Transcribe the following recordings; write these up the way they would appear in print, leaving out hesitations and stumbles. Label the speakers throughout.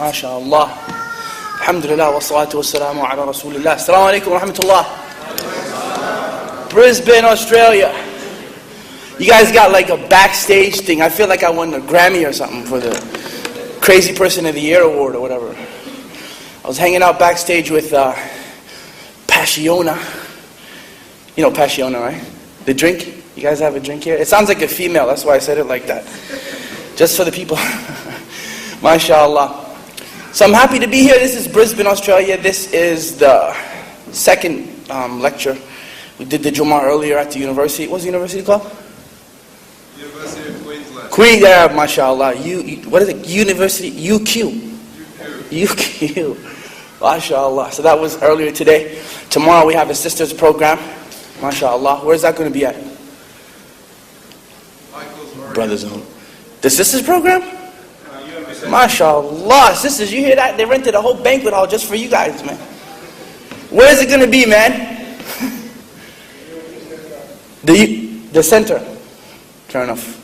Speaker 1: MashaAllah. Alhamdulillah wa salatu wa salamu ala Rasulillah. Assalamu alaikum wa rahmatullah. Brisbane, Australia. You guys got like a backstage thing. I feel like I won a Grammy or something for the Crazy Person of the Year award or whatever. I was hanging out backstage with Passiona. You know Passiona, right? The drink. You guys have a drink here? It sounds like a female, that's why I said it like that. Just for the people. MashaAllah. So I'm happy to be here. This is Brisbane, Australia. This is the second lecture. We did the Jummah earlier at the university. What's the university called?
Speaker 2: University of Queensland.
Speaker 1: Queen, yeah, MashaAllah. What is it? University, UQ. UQ. MashaAllah. So that was earlier today. Tomorrow we have a sisters program. MashaAllah. Where's that going to be at? Brothers Home. The sisters program? MashaAllah. Sisters, you hear that? They rented a whole banquet hall just for you guys, man. Where is it going to be, man? The center. Fair enough.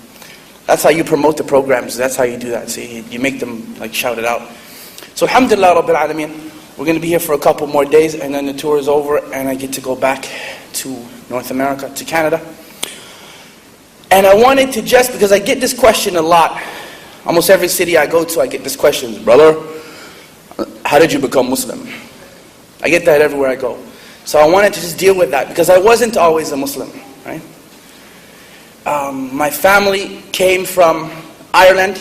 Speaker 1: That's how you promote the programs. That's how you do that. See, you make them like shout it out. So alhamdulillah Rabbil Alameen. We're going to be here for a couple more days and then the tour is over and I get to go back to North America, to Canada. And I wanted to just, because I get this question a lot. Almost every city I go to, I get this question. Brother, how did you become Muslim? I get that everywhere I go. So I wanted to just deal with that because I wasn't always a Muslim, right? My family came from Ireland.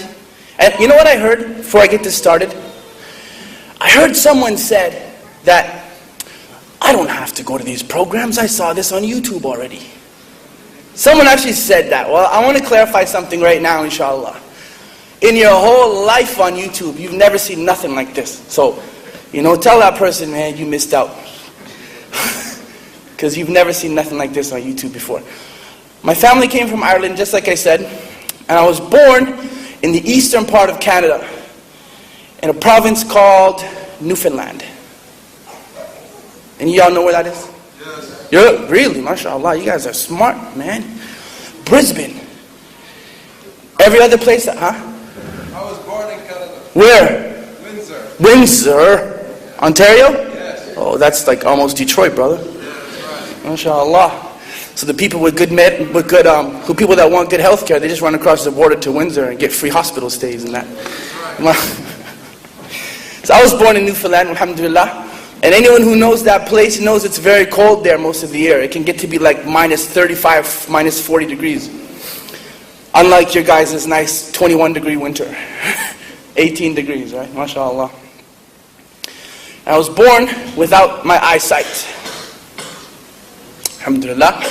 Speaker 1: And you know what I heard before I get this started? I heard someone said that I don't have to go to these programs. I saw this on YouTube already. Someone actually said that. Well, I want to clarify something right now, inshallah. In your whole life on YouTube, you've never seen nothing like this. So, tell that person, man, you missed out. Because you've never seen nothing like this on YouTube before. My family came from Ireland, just like I said. And I was born in the eastern part of Canada, in a province called Newfoundland. And y'all know where that is?
Speaker 2: Yes.
Speaker 1: Yeah, really, MashaAllah, you guys are smart, man. Brisbane. Every other place, huh?
Speaker 2: I was born in Canada.
Speaker 1: Where?
Speaker 2: Windsor.
Speaker 1: Ontario?
Speaker 2: Yes.
Speaker 1: Oh, that's like almost Detroit, brother.
Speaker 2: Yeah, that's right.
Speaker 1: MashaAllah. So the people with people that want good health care, they just run across the border to Windsor and get free hospital stays and that.
Speaker 2: Right.
Speaker 1: So I was born in Newfoundland, alhamdulillah. And anyone who knows that place knows it's very cold there most of the year. It can get to be like minus 35, minus 40 degrees. Unlike your guys' nice 21 degree winter. 18 degrees, right? MashaAllah. I was born without my eyesight. Alhamdulillah.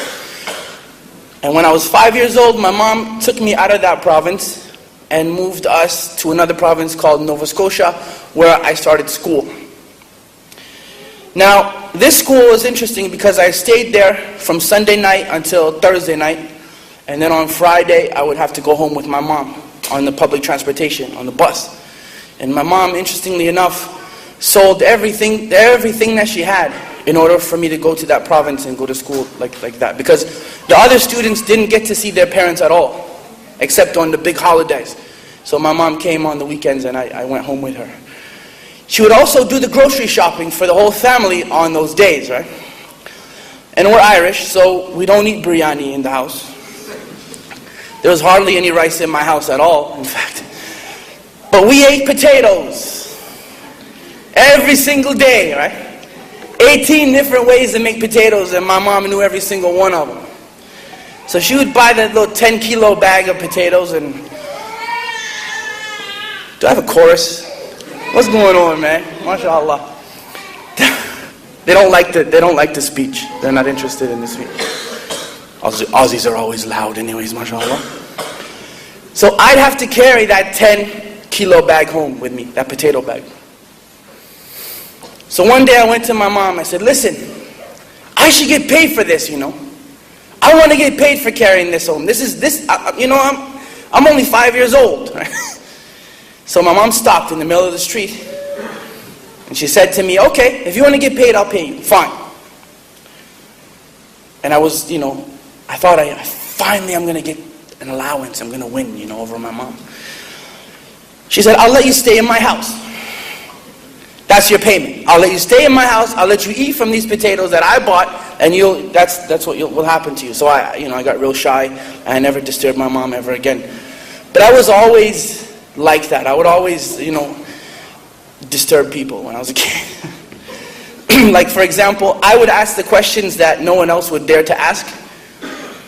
Speaker 1: And when I was 5 years old, my mom took me out of that province and moved us to another province called Nova Scotia, where I started school. Now, this school was interesting because I stayed there from Sunday night until Thursday night. And then on Friday, I would have to go home with my mom on the public transportation, on the bus. And my mom, interestingly enough, sold everything that she had in order for me to go to that province and go to school like that. Because the other students didn't get to see their parents at all, except on the big holidays. So my mom came on the weekends and I went home with her. She would also do the grocery shopping for the whole family on those days, right? And we're Irish, so we don't eat biryani in the house. There was hardly any rice in my house at all, in fact. But we ate potatoes every single day, right? 18 different ways to make potatoes, and my mom knew every single one of them. So she would buy that little 10-kilo bag of potatoes and... Do I have a chorus? What's going on, man? MashaAllah. They don't like the speech. They're not interested in the speech. Aussies are always loud anyways, MashaAllah. So I'd have to carry that 10-kilo bag home with me, that potato bag. So one day I went to my mom, I said, listen, I should get paid for this, I want to get paid for carrying this home. I'm only 5 years old. So my mom stopped in the middle of the street and she said to me, okay, if you want to get paid, I'll pay you. Fine. And I was, I thought finally I'm going to get an allowance. I'm going to win, over my mom. She said, I'll let you stay in my house. That's your payment. I'll let you stay in my house. I'll let you eat from these potatoes that I bought, and that's what will happen to you. So I got real shy, and I never disturbed my mom ever again. But I was always like that. I would always, disturb people when I was a kid. Like, for example, I would ask the questions that no one else would dare to ask.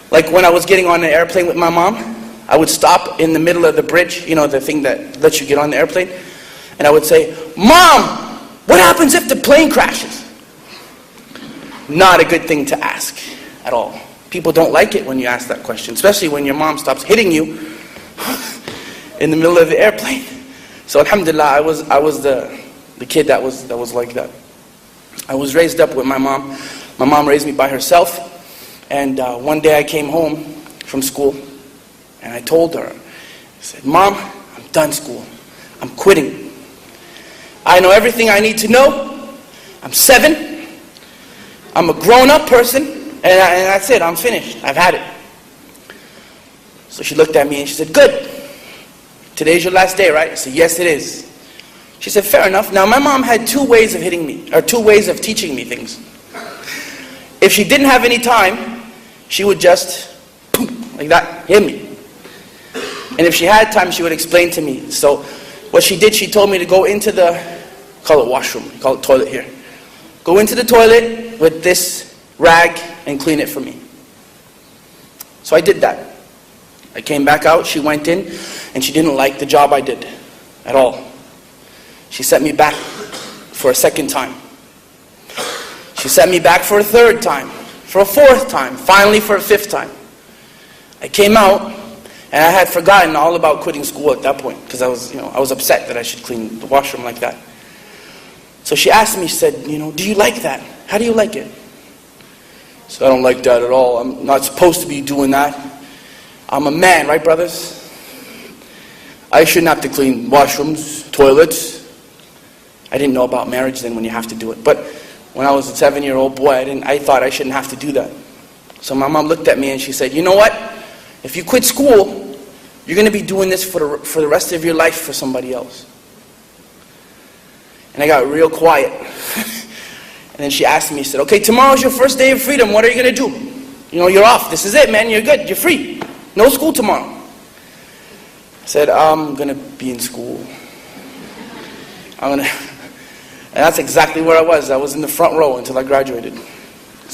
Speaker 1: Like when I was getting on an airplane with my mom, I would stop in the middle of the bridge, the thing that lets you get on the airplane, and I would say, "Mom, what happens if the plane crashes?" Not a good thing to ask at all. People don't like it when you ask that question, especially when your mom stops hitting you in the middle of the airplane. So alhamdulillah, I was the kid that was like that. I was raised up with my mom. My mom raised me by herself. And one day I came home from school, and I told her, I said, "Mom, I'm done school. I'm quitting. I know everything I need to know. I'm 7. I'm a grown-up person, and that's it. I'm finished. I've had it." So she looked at me and she said, "Good. Today's your last day, right?" I said, "Yes, it is." She said, "Fair enough." Now, my mom had 2 ways of hitting me, or 2 ways of teaching me things. If she didn't have any time, she would just, like that, hit me. And if she had time, she would explain to me. So what she did, she told me to go into the, call it washroom, call it toilet here. Go into the toilet with this rag and clean it for me. So I did that. I came back out, she went in, and she didn't like the job I did at all. She sent me back for a 2nd time. She sent me back for a 3rd time, for a 4th time, finally for a 5th time. I came out, and I had forgotten all about quitting school at that point, because I was upset that I should clean the washroom like that. So she asked me, she said, "Do you like that? How do you like it?" I said, "I don't like that at all. I'm not supposed to be doing that. I'm a man, right, brothers? I shouldn't have to clean washrooms, toilets." I didn't know about marriage then when you have to do it. But when I was a 7-year-old boy, I thought I shouldn't have to do that. So my mom looked at me and she said, "You know what? If you quit school, you're going to be doing this for the rest of your life for somebody else." And I got real quiet. And then she asked me, she said, "Okay, tomorrow's your first day of freedom. What are you going to do? You're off. This is it, man. You're good. You're free. No school tomorrow." I said, "I'm going to be in school. And that's exactly where I was. I was in the front row until I graduated.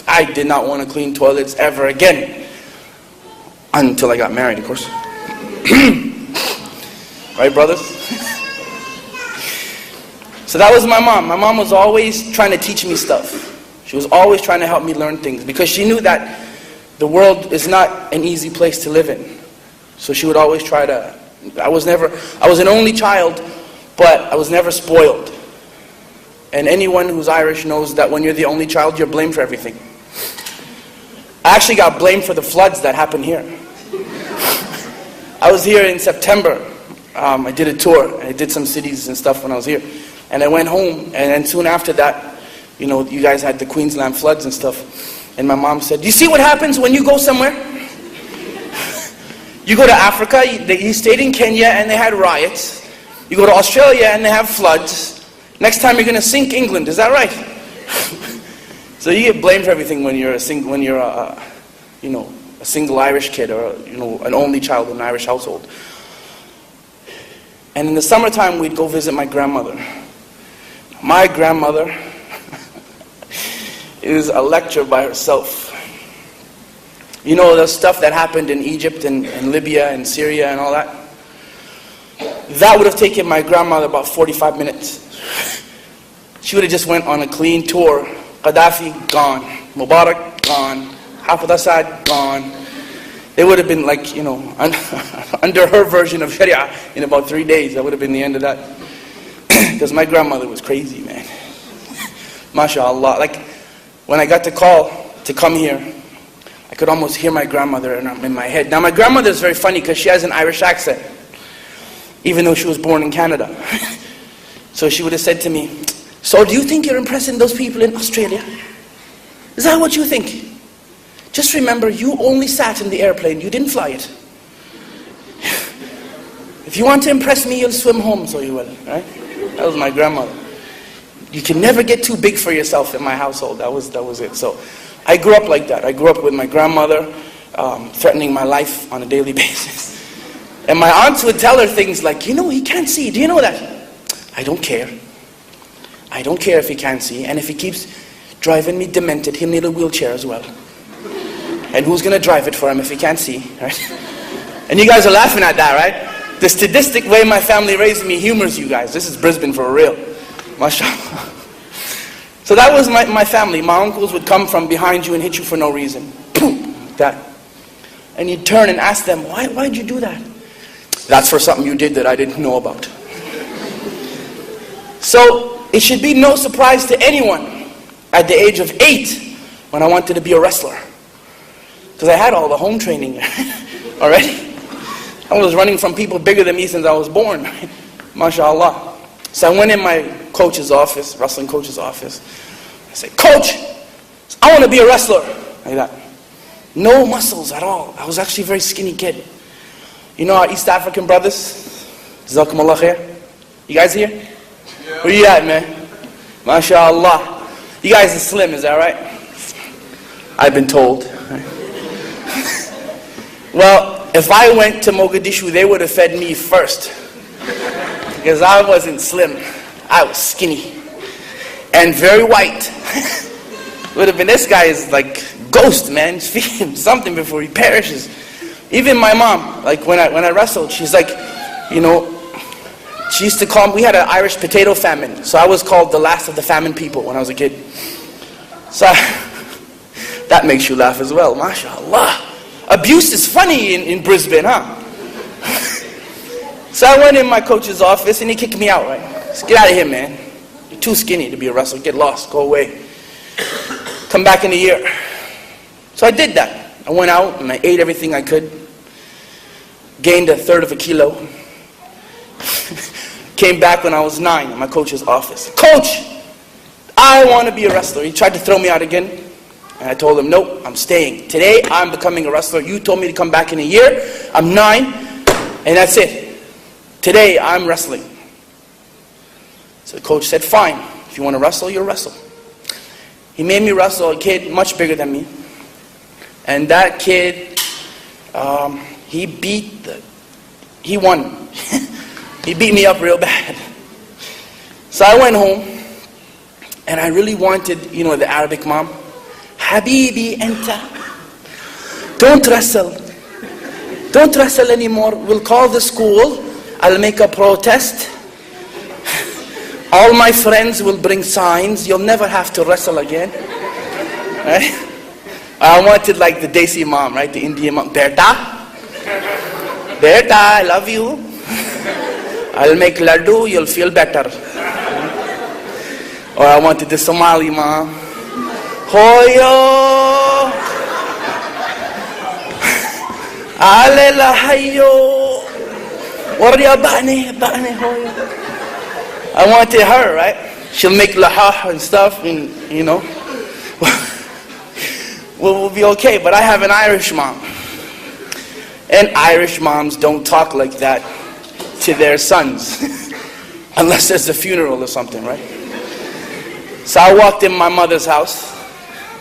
Speaker 1: I did not want to clean toilets ever again. Until I got married, of course. Right, brothers? So that was my mom. My mom was always trying to teach me stuff. She was always trying to help me learn things, because she knew that the world is not an easy place to live in. So she would always try to... I was an only child, but I was never spoiled. And anyone who's Irish knows that when you're the only child, you're blamed for everything. I actually got blamed for the floods that happened here. I was here in September. I did a tour. I did some cities and stuff when I was here. And I went home, and then soon after that, you guys had the Queensland floods and stuff. And my mom said, "You see what happens when you go somewhere? You go to Africa, you stayed in Kenya and they had riots. You go to Australia and they have floods. Next time you're going to sink England, is that right?" So you get blamed for everything when you're a single Irish kid, or an only child in an Irish household. And in the summertime, we'd go visit my grandmother. My grandmother is a lecture by herself. The stuff that happened in Egypt and Libya and Syria and all that. That would have taken my grandmother about 45 minutes. She would have just went on a clean tour. Gaddafi, gone. Mubarak, gone. Hafid Assad, gone. They would have been like, under her version of Sharia in about 3 days. That would have been the end of that. Because my grandmother was crazy, man. MashaAllah. Like, when I got the call to come here, I could almost hear my grandmother in my head. Now, my grandmother is very funny because she has an Irish accent, even though she was born in Canada. So she would have said to me, "So do you think you're impressing those people in Australia? Is that what you think? Just remember, you only sat in the airplane, you didn't fly it. If you want to impress me, you'll swim home, so you will." Right? That was my grandmother. You can never get too big for yourself in my household. That was it. So I grew up like that. I grew up with my grandmother threatening my life on a daily basis. And my aunts would tell her things like, you know, he can't see. Do you know that? I don't care. I don't care if he can't see. And if he keeps driving me demented, he'll need a wheelchair as well. And who's going to drive it for him if he can't see, right? And you guys are laughing at that, right? The sadistic way my family raised me humors you guys. This is Brisbane for real. MashaAllah. So that was my family. My uncles would come from behind you and hit you for no reason. Boom, like that. And you'd turn and ask them, why'd you do that? That's for something you did that I didn't know about. So it should be no surprise to anyone at the age of 8 when I wanted to be a wrestler. Because I had all the home training already. I was running from people bigger than me since I was born. MashaAllah. So I went in my coach's office, wrestling coach's office. I said, Coach, I want to be a wrestler. Like that. No muscles at all. I was actually a very skinny kid. You know our East African brothers? Jazakumullah khair. You guys here? Yeah. Where you at, man? MashaAllah. You guys are slim, is that right? I've been told. Well, if I went to Mogadishu, they would have fed me first. Because I wasn't slim. I was skinny. And very white. Would have been, this guy is like ghost, man. Feed him something before he perishes. Even my mom, like when I wrestled, she's like, you know, she used to call me, we had an Irish potato famine. So I was called the last of the famine people when I was a kid. So that makes you laugh as well, MashaAllah. Abuse is funny in Brisbane, huh? So I went in my coach's office and he kicked me out, right? So get out of here, man. You're too skinny to be a wrestler. Get lost. Go away. Come back in a year. So I did that. I went out and I ate everything I could. Gained 1/3 of a kilo. Came back when I was 9 in my coach's office. Coach, I want to be a wrestler. He tried to throw me out again. And I told him, nope, I'm staying. Today, I'm becoming a wrestler. You told me to come back in a year. I'm 9, and that's it. Today, I'm wrestling. So the coach said, fine. If you want to wrestle, you'll wrestle. He made me wrestle a kid much bigger than me. And that kid, he won. He beat me up real bad. So I went home, and I really wanted, you know, the Arabic mom. Habibi enta. Don't wrestle. Don't wrestle anymore. We'll call the school. I'll make a protest. All my friends will bring signs. You'll never have to wrestle again. Right? I wanted like the Desi mom, right? The Indian mom. Beta. Beta, I love you. I'll make laddu. You'll feel better. Or I wanted the Somali mom. Hoyo. Alela hayo. Warya ba'ni hoyo. I wanted her, right? She'll make lahah and stuff, and you know. We'll be okay, but I have an Irish mom. And Irish moms don't talk like that to their sons. Unless there's a funeral or something, right? So I walked in my mother's house.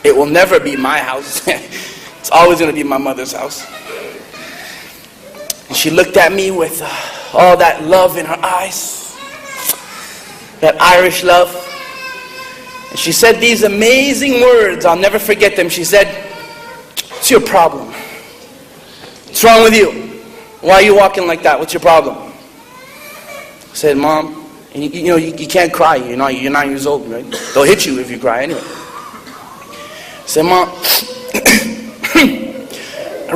Speaker 1: It will never be my house. It's always going to be my mother's house. And she looked at me with all that love in her eyes. That Irish love. And she said these amazing words. I'll never forget them. She said, what's your problem? What's wrong with you? Why are you walking like that? What's your problem? I said, Mom, and you can't cry. You're 9 years old, right? They'll hit you if you cry anyway. I said, Mom, I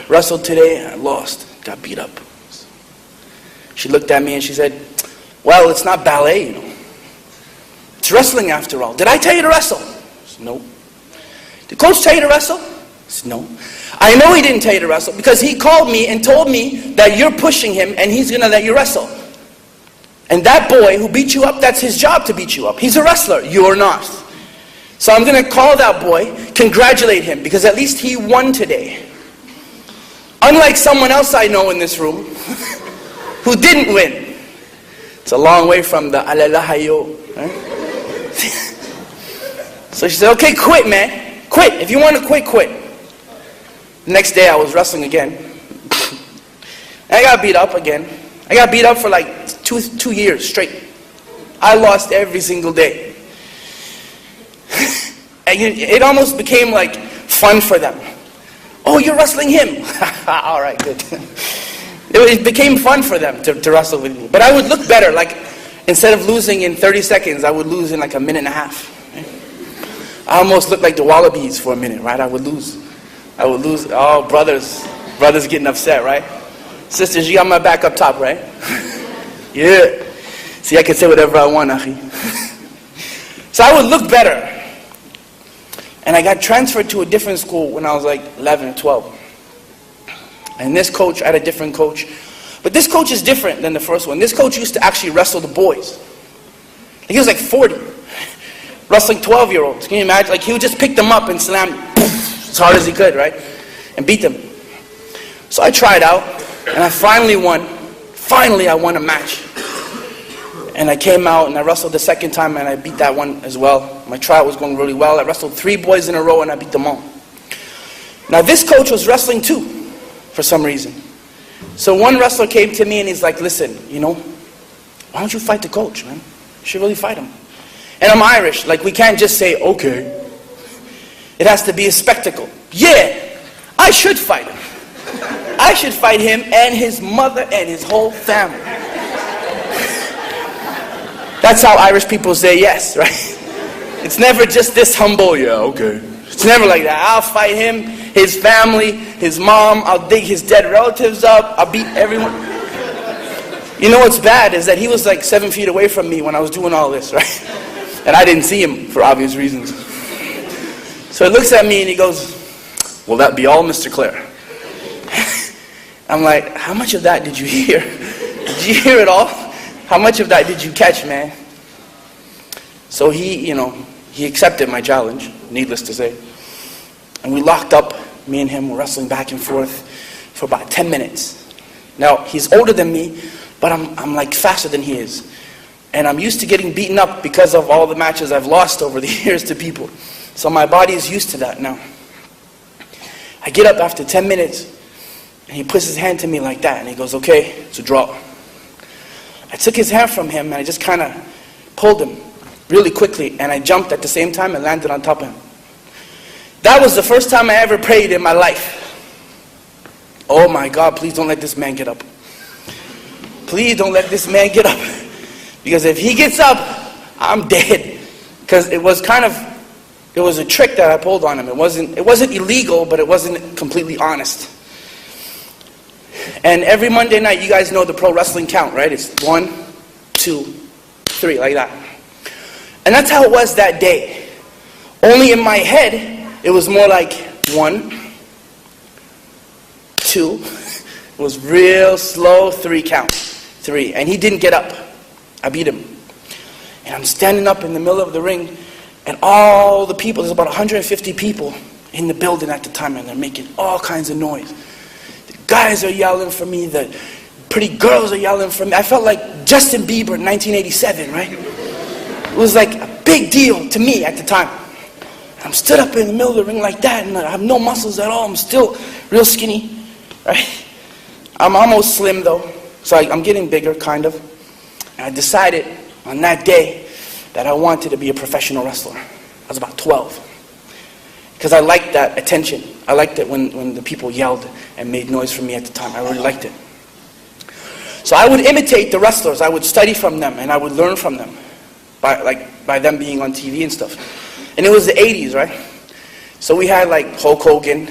Speaker 1: wrestled today and I lost. Got beat up. She looked at me and she said, well, it's not ballet, you know. It's wrestling after all. Did I tell you to wrestle? I said, no. Did Coach tell you to wrestle? I said, no. I know he didn't tell you to wrestle because he called me and told me that you're pushing him and he's going to let you wrestle. And that boy who beat you up, that's his job to beat you up. He's a wrestler. You're not. So I'm going to call that boy, congratulate him, because at least he won today. Unlike someone else I know in this room, who didn't win. It's a long way from the alalahayo. Right? So she said, okay, quit, man. Quit. If you want to quit, quit. The next day I was wrestling again. And I got beat up again. I got beat up for like two years straight. I lost every single day. And it almost became like fun for them. Oh, you're wrestling him. All right, good. It became fun for them to wrestle with me. But I would look better. Like, instead of losing in 30 seconds, I would lose in like a minute and a half. Right? I almost looked like the Wallabies for a minute, right? I would lose. Oh, brothers getting upset, right? Sisters, you got my back up top, right? Yeah. See, I can say whatever I want, akhi. So I would look better. And I got transferred to a different school when I was like 11 or 12. And this coach, I had a different coach. But this coach is different than the first one. This coach used to actually wrestle the boys. He was like 40. Wrestling 12-year-olds. Can you imagine? Like, he would just pick them up and slam as hard as he could, right? And beat them. So I tried out, and I finally won. Finally, I won a match. And I came out, and I wrestled the second time, and I beat that one as well. My tryout was going really well. I wrestled 3 boys in a row, and I beat them all. Now, this coach was wrestling too, for some reason. So one wrestler came to me, and he's like, listen, why don't you fight the coach, man? You should really fight him. And I'm Irish. Like, we can't just say, okay. It has to be a spectacle. Yeah, I should fight him. I should fight him and his mother and his whole family. That's how Irish people say yes, right? It's never just this humble, yeah, okay. It's never like that. I'll fight him, his family, his mom. I'll dig his dead relatives up. I'll beat everyone. You know what's bad is that he was like 7 feet away from me when I was doing all this, right? And I didn't see him for obvious reasons. So he looks at me and he goes, will that be all, Mr. Clare? I'm like, how much of that did you hear? Did you hear it all? How much of that did you catch, man? So he accepted my challenge, needless to say. And we locked up, me and him were wrestling back and forth for about 10 minutes. Now, he's older than me, but I'm like faster than he is. And I'm used to getting beaten up because of all the matches I've lost over the years to people. So my body is used to that now. I get up after 10 minutes, and he puts his hand to me like that, and he goes, okay, it's a draw. I took his hand from him, and I just kind of pulled him really quickly, and I jumped at the same time and landed on top of him. That was the first time I ever prayed in my life. Oh my God, please don't let this man get up. Please don't let this man get up. Because if he gets up, I'm dead. Because it was a trick that I pulled on him. It wasn't illegal, but it wasn't completely honest. And every Monday night, you guys know the pro wrestling count, right? It's 1, 2, 3, like that. And that's how it was that day. Only in my head, it was more like 1, 2. It was real slow, 3 count. 3. And he didn't get up. I beat him. And I'm standing up in the middle of the ring, and all the people, there's about 150 people in the building at the time, and they're making all kinds of noise. The guys are yelling for me, the pretty girls are yelling for me. I felt like Justin Bieber in 1987, right? It was like a big deal to me at the time. I'm stood up in the middle of the ring like that, and I have no muscles at all. I'm still real skinny, right? I'm almost slim though, so I'm getting bigger, kind of. And I decided on that day that I wanted to be a professional wrestler. I was about 12. Because I liked that attention. I liked it when the people yelled and made noise for me at the time. I really liked it. So I would imitate the wrestlers. I would study from them, and I would learn from them. By them being on TV and stuff. And it was the 80s, right? So we had like Hulk Hogan.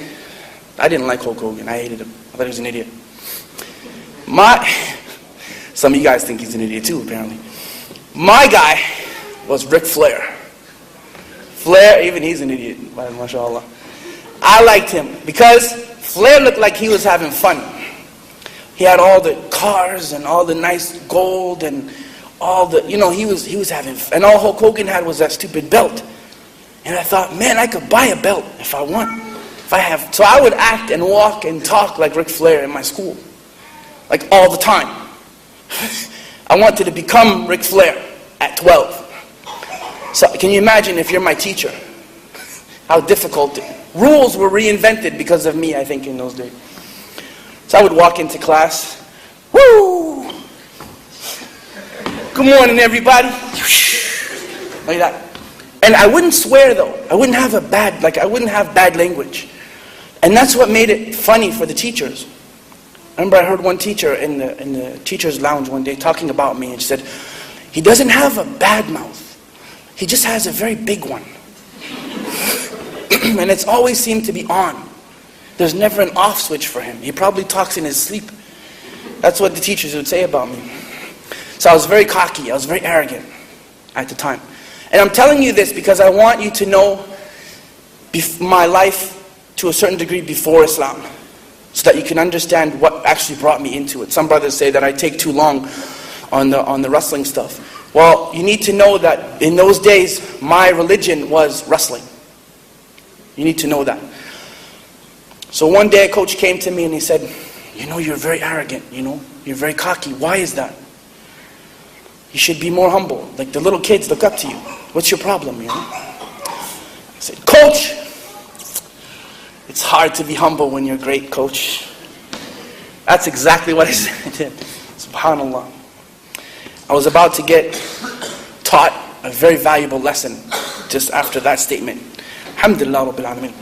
Speaker 1: I didn't like Hulk Hogan. I hated him. I thought he was an idiot. Some of you guys think he's an idiot too, apparently. My guy was Ric Flair. Flair, even he's an idiot, mashallah. I liked him because Flair looked like he was having fun. He had all the cars and all the nice gold and all the, he was having fun. And all Hulk Hogan had was that stupid belt. And I thought, man, I could buy a belt if I want. So I would act and walk and talk like Ric Flair in my school. Like all the time. I wanted to become Ric Flair at 12. So can you imagine if you're my teacher? How difficult. Rules were reinvented because of me, I think, in those days. So I would walk into class. Woo! Good morning, everybody. Like that. And I wouldn't swear though. I wouldn't have bad language. And that's what made it funny for the teachers. I remember I heard one teacher in the teacher's lounge one day talking about me, and she said, he doesn't have a bad mouth. He just has a very big one. And it's always seemed to be on. There's never an off switch for him. He probably talks in his sleep. That's what the teachers would say about me. So I was very cocky. I was very arrogant at the time. And I'm telling you this because I want you to know my life to a certain degree before Islam, so that you can understand what actually brought me into it. Some brothers say that I take too long on the wrestling stuff. Well, you need to know that in those days, my religion was wrestling. You need to know that. So one day a coach came to me and he said, you know, you're very arrogant, you know, you're very cocky. Why is that? You should be more humble. Like the little kids look up to you. What's your problem, you know? I said, Coach, it's hard to be humble when you're great, coach. That's exactly what I said. SubhanAllah. I was about to get taught a very valuable lesson just after that statement. Alhamdulillah Rabbil Alameen.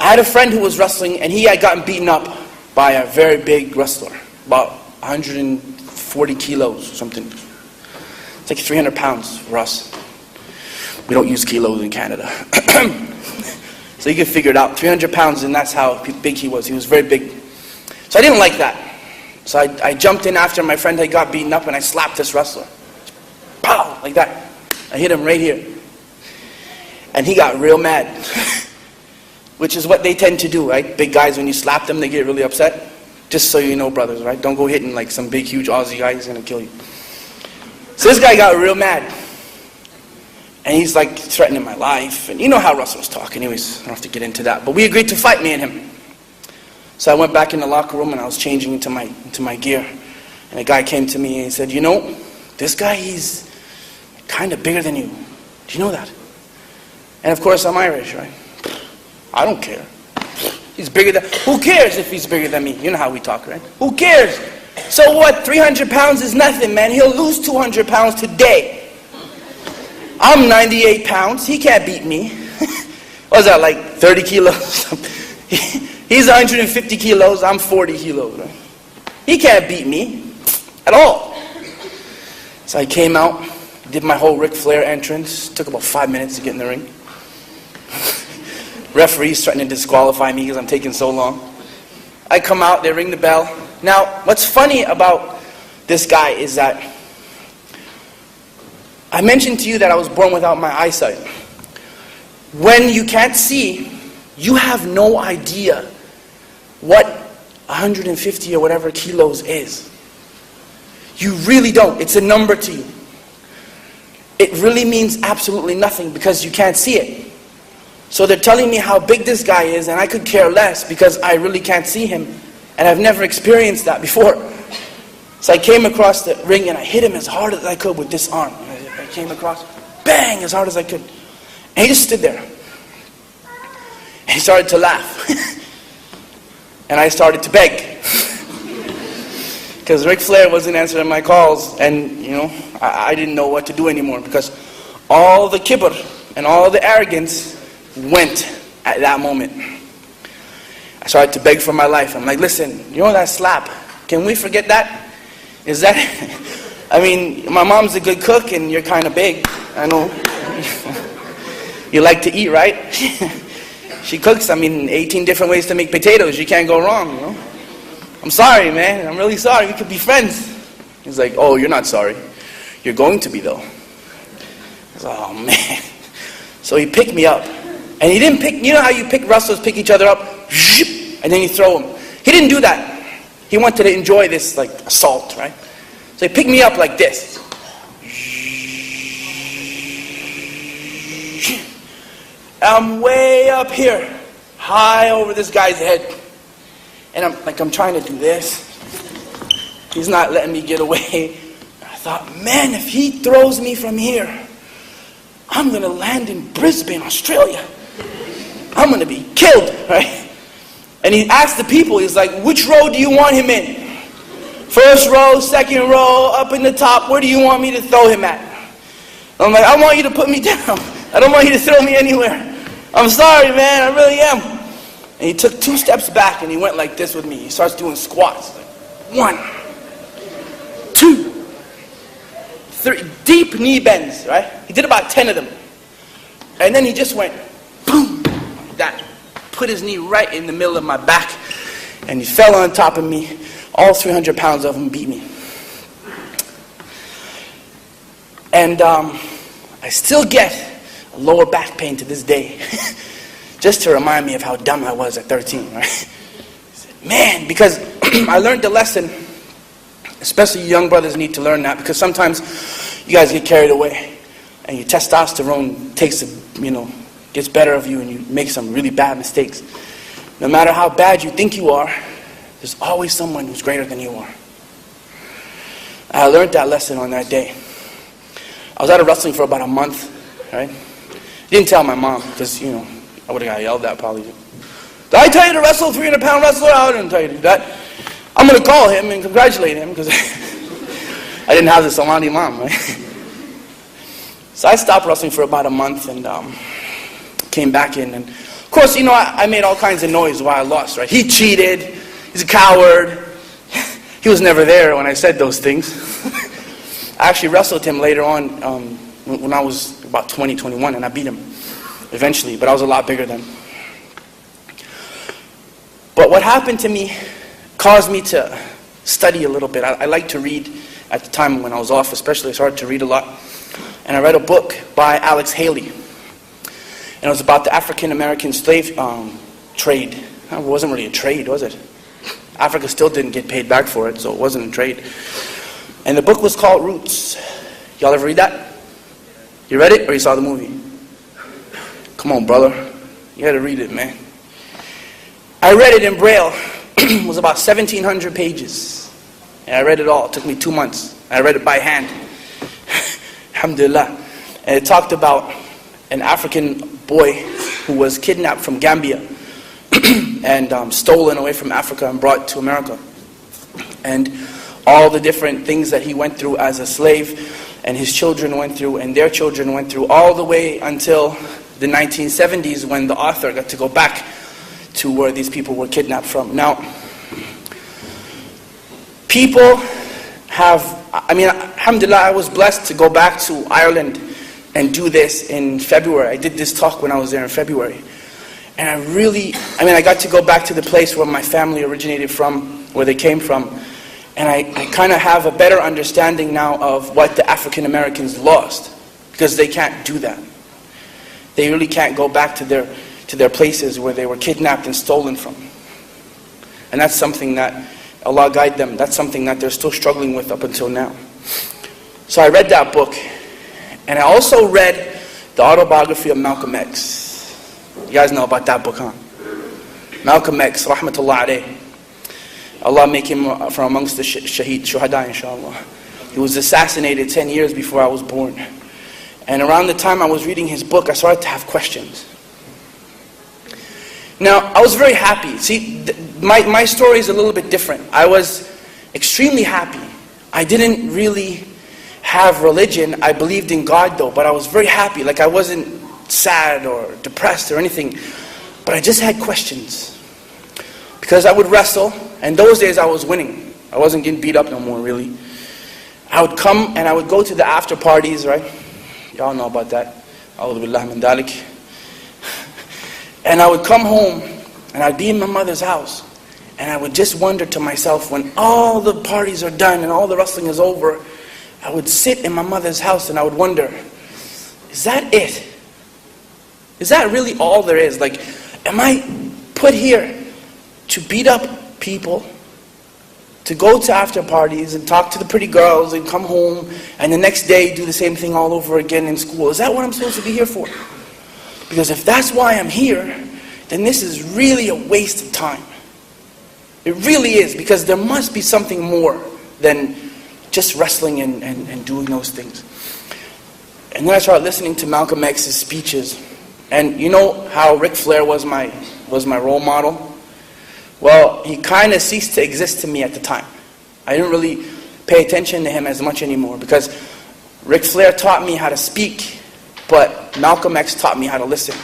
Speaker 1: I had a friend who was wrestling, and he had gotten beaten up by a very big wrestler, about 140 kilos or something. It's like 300 pounds for us. We don't use kilos in Canada. So you can figure it out. 300 pounds, and that's how big he was. He was very big. So I didn't like that. So I jumped in after my friend had got beaten up, and I slapped this wrestler. Pow! Like that. I hit him right here. And he got real mad. Which is what they tend to do, right? Big guys, when you slap them, they get really upset. Just so you know, brothers, right? Don't go hitting like some big, huge Aussie guy. He's going to kill you. So this guy got real mad. And he's like threatening my life. And you know how wrestlers talk. Anyways, I don't have to get into that. But we agreed to fight, me and him. So I went back in the locker room and I was changing into my gear. And a guy came to me and he said, you know, this guy, he's kind of bigger than you. Do you know that? And of course, I'm Irish, right? I don't care. He's bigger than... Who cares if he's bigger than me? You know how we talk, right? Who cares? So what? 300 pounds is nothing, man. He'll lose 200 pounds today. I'm 98 pounds. He can't beat me. What was that, like 30 kilos? He's 150 kilos. I'm 40 kilos. Right? He can't beat me at all. So I came out, did my whole Ric Flair entrance. Took about 5 minutes to get in the ring. Referee's threatening to disqualify me because I'm taking so long. I come out, they ring the bell. Now, what's funny about this guy is that I mentioned to you that I was born without my eyesight. When you can't see, you have no idea what 150 or whatever kilos is. You really don't. It's a number to you. It really means absolutely nothing because you can't see it. So they're telling me how big this guy is, and I could care less because I really can't see him. And I've never experienced that before. So I came across the ring and I hit him as hard as I could with this arm. I came across, bang, as hard as I could. And he just stood there. And he started to laugh. And I started to beg. Because Ric Flair wasn't answering my calls, and you know, I didn't know what to do anymore because all the kibr and all the arrogance went at that moment. I started to beg for my life. I'm like, listen, you know that slap? Can we forget that? Is that... I mean, my mom's a good cook and you're kind of big. I know. You like to eat, right? She cooks, 18 different ways to make potatoes. You can't go wrong, you know? I'm sorry, man. I'm really sorry. We could be friends. He's like, oh, you're not sorry. You're going to be, though. I was like, oh, man. So he picked me up. And he didn't pick, you know how you pick wrestlers, pick each other up, and then you throw them. He didn't do that. He wanted to enjoy this, like, assault, right? So he picked me up like this. I'm way up here, high over this guy's head. And I'm trying to do this. He's not letting me get away. I thought, man, if he throws me from here, I'm going to land in Brisbane, Australia. I'm going to be killed, right? And he asked the people, he's like, which row do you want him in? First row, second row, up in the top, where do you want me to throw him at? I'm like, I want you to put me down. I don't want you to throw me anywhere. I'm sorry, man, I really am. And he took 2 steps back and he went like this with me. He starts doing squats. Like, 1, 2, 3, deep knee bends, right? He did about 10 of them. And then he just went, boom, like that. Put his knee right in the middle of my back. And he fell on top of me. All 300 pounds of him beat me. And I still get a lower back pain to this day. Just to remind me of how dumb I was at 13, right? Man, because I learned the lesson, especially young brothers need to learn that, because sometimes you guys get carried away and your testosterone takes gets better of you and you make some really bad mistakes. No matter how bad you think you are, there's always someone who's greater than you are. I learned that lesson on that day. I was out of wrestling for about a month, right? Didn't tell my mom, because, I would have got yelled at probably. Did I tell you to wrestle, 300-pound wrestler? I didn't tell you to do that. I'm going to call him and congratulate him, because I didn't have this Somali mom, right? So I stopped wrestling for about a month and came back in. And of course, I made all kinds of noise while I lost, right? He cheated. He's a coward. He was never there when I said those things. I actually wrestled him later on when I was about 20, 21, and I beat him eventually, but I was a lot bigger then. But what happened to me caused me to study a little bit. I liked to read at the time when I was off, especially. I started to read a lot. And I read a book by Alex Haley. And it was about the African-American slave trade. It wasn't really a trade, was it? Africa still didn't get paid back for it, so it wasn't a trade. And the book was called Roots. Y'all ever read that? You read it or you saw the movie? Come on, brother. You gotta read it, man. I read it in Braille. It was about 1,700 pages. And I read it all. It took me 2 months. I read it by hand. Alhamdulillah. And it talked about an African boy who was kidnapped from Gambia and stolen away from Africa and brought to America. And all the different things that he went through as a slave, and his children went through, and their children went through, all the way until the 1970s when the author got to go back to where these people were kidnapped from. Now, people have, alhamdulillah, I was blessed to go back to Ireland and do this in February. I did this talk when I was there in February. And I got to go back to the place where my family originated from, where they came from. And I kind of have a better understanding now of what the African Americans lost, because they can't do that. They really can't go back to their places where they were kidnapped and stolen from. And that's something that Allah guide them. That's something that they're still struggling with up until now. So I read that book. And I also read the autobiography of Malcolm X. You guys know about that book, huh? Malcolm X, rahmatullah alayh. Allah make him from amongst the shuhada, inshallah. He was assassinated 10 years before I was born. And around the time I was reading his book, I started to have questions. Now, I was very happy. See, my story is a little bit different. I was extremely happy. I didn't really have religion. I believed in God though, but I was very happy. Like, I wasn't sad or depressed or anything, but I just had questions. Because I would wrestle, and those days I was winning. I wasn't getting beat up no more, really. I would come and I would go to the after parties, right? Y'all know about that. A'udhu billahi min dhalik. And I would come home, and I'd be in my mother's house, and I would just wonder to myself, when all the parties are done and all the wrestling is over, I would sit in my mother's house and I would wonder, is that it? Is that really all there is? Like, am I put here to beat up people, to go to after parties and talk to the pretty girls and come home and the next day do the same thing all over again in school? Is that what I'm supposed to be here for? Because if that's why I'm here, then this is really a waste of time. It really is, because there must be something more than just wrestling and doing those things. And then I started listening to Malcolm X's speeches. And you know how Ric Flair was my role model? Well, he kind of ceased to exist to me at the time. I didn't really pay attention to him as much anymore because Ric Flair taught me how to speak, but Malcolm X taught me how to listen.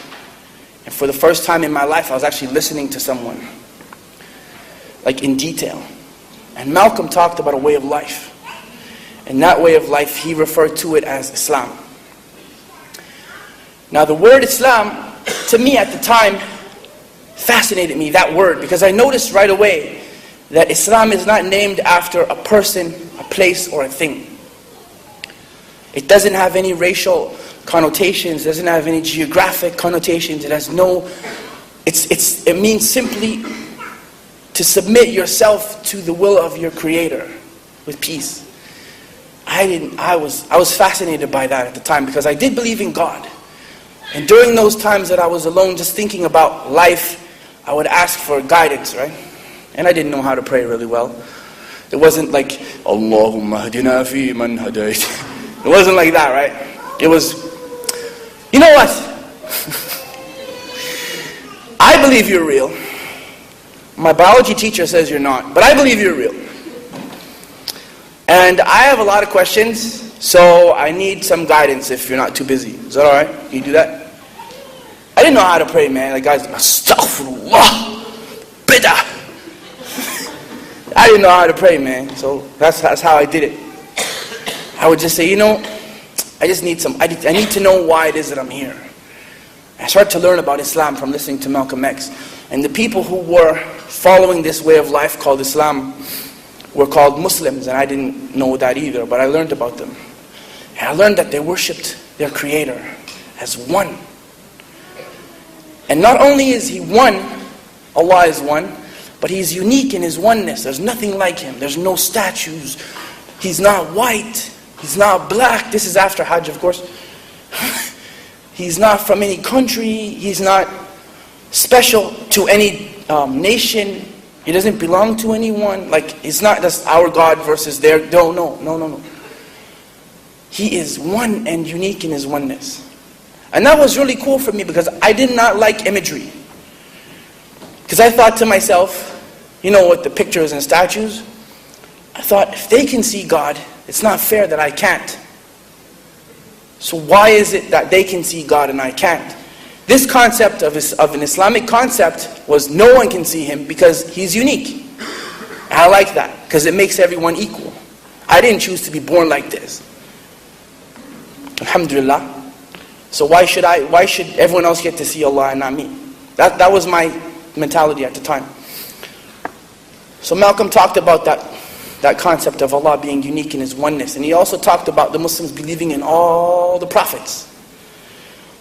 Speaker 1: And for the first time in my life, I was actually listening to someone, like in detail. And Malcolm talked about a way of life. And that way of life, he referred to it as Islam. Now the word Islam, to me at the time, fascinated me, that word, because I noticed right away that Islam is not named after a person, a place, or a thing. It doesn't have any racial connotations, it doesn't have any geographic connotations, it has no, it means simply to submit yourself to the will of your Creator with peace. I was fascinated by that at the time because I did believe in God. And during those times that I was alone just thinking about life, I would ask for guidance, right? And I didn't know how to pray really well. It wasn't like, Allahumma hadina fi man hadayt. It wasn't like that, right? It was, you know what? I believe you're real. My biology teacher says you're not, but I believe you're real. And I have a lot of questions, so I need some guidance if you're not too busy. Is that alright? Can you do that? I didn't know how to pray, man. Like, guys, astaghfirullah, bidah. I didn't know how to pray, man. So that's how I did it. I would just say, you know, I just need I need to know why it is that I'm here. I started to learn about Islam from listening to Malcolm X. And the people who were following this way of life called Islam were called Muslims, and I didn't know that either, but I learned about them. And I learned that they worshipped their Creator as one. And not only is He one, Allah is one, but He's unique in His oneness. There's nothing like Him. There's no statues. He's not white. He's not black. This is after Hajj, of course. He's not from any country. He's not special to any nation. He doesn't belong to anyone. Like, it's not just our God versus their. No. He is one and unique in His oneness. And that was really cool for me because I did not like imagery. Because I thought to myself, you know what, the pictures and statues? I thought, if they can see God, it's not fair that I can't. So why is it that they can see God and I can't? This concept of an Islamic concept was no one can see Him because He's unique. And I like that because it makes everyone equal. I didn't choose to be born like this. Alhamdulillah. So why should everyone else get to see Allah and not me? That was my mentality at the time. So Malcolm talked about that concept of Allah being unique in His oneness. And he also talked about the Muslims believing in all the prophets.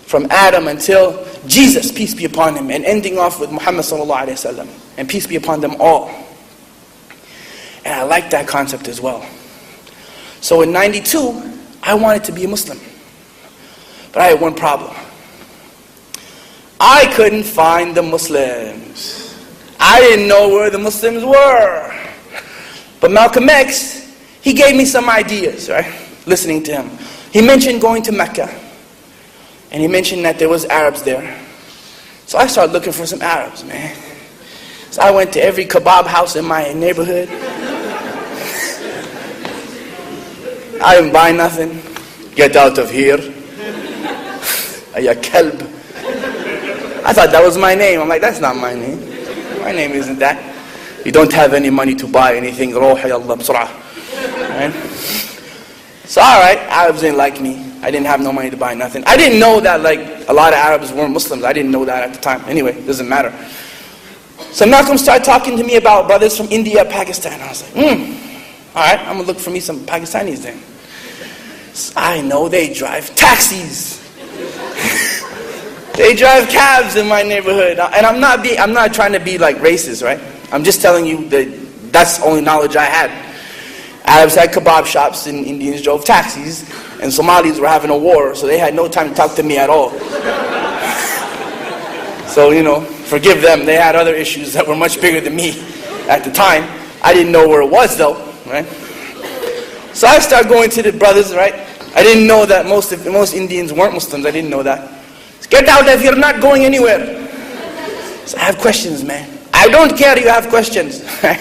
Speaker 1: From Adam until Jesus, peace be upon him, and ending off with Muhammad sallallahu alaihi wasallam, and peace be upon them all. And I like that concept as well. So in 92, I wanted to be a Muslim. But I had one problem. I couldn't find the Muslims. I didn't know where the Muslims were. But Malcolm X, he gave me some ideas, right? Listening to him. He mentioned going to Mecca. And he mentioned that there was Arabs there. So I started looking for some Arabs, man. So I went to every kebab house in my neighborhood. I didn't buy nothing. Get out of here. Ya Kalb. I thought that was my name. I'm like, that's not my name. My name isn't that. You don't have any money to buy anything. Ruhi Allah b'sur'ah. Right? So alright, Arabs didn't like me. I didn't have no money to buy nothing. I didn't know that like a lot of Arabs weren't Muslims. I didn't know that at the time. Anyway, it doesn't matter. So Malcolm started talking to me about brothers from India, Pakistan. I was like, alright, I'm going to look for me some Pakistanis then. So I know they drive taxis. They drive cabs in my neighborhood. And I'm not trying to be like racist, right? I'm just telling you that that's the only knowledge I had. Arabs had kebab shops and Indians drove taxis. And Somalis were having a war, so they had no time to talk to me at all. So, you know, forgive them. They had other issues that were much bigger than me at the time. I didn't know where it was though, right? So I started going to the brothers, right? I didn't know that most Indians weren't Muslims. I didn't know that. Get out if you're not going anywhere. So I have questions, man. I don't care you have questions. I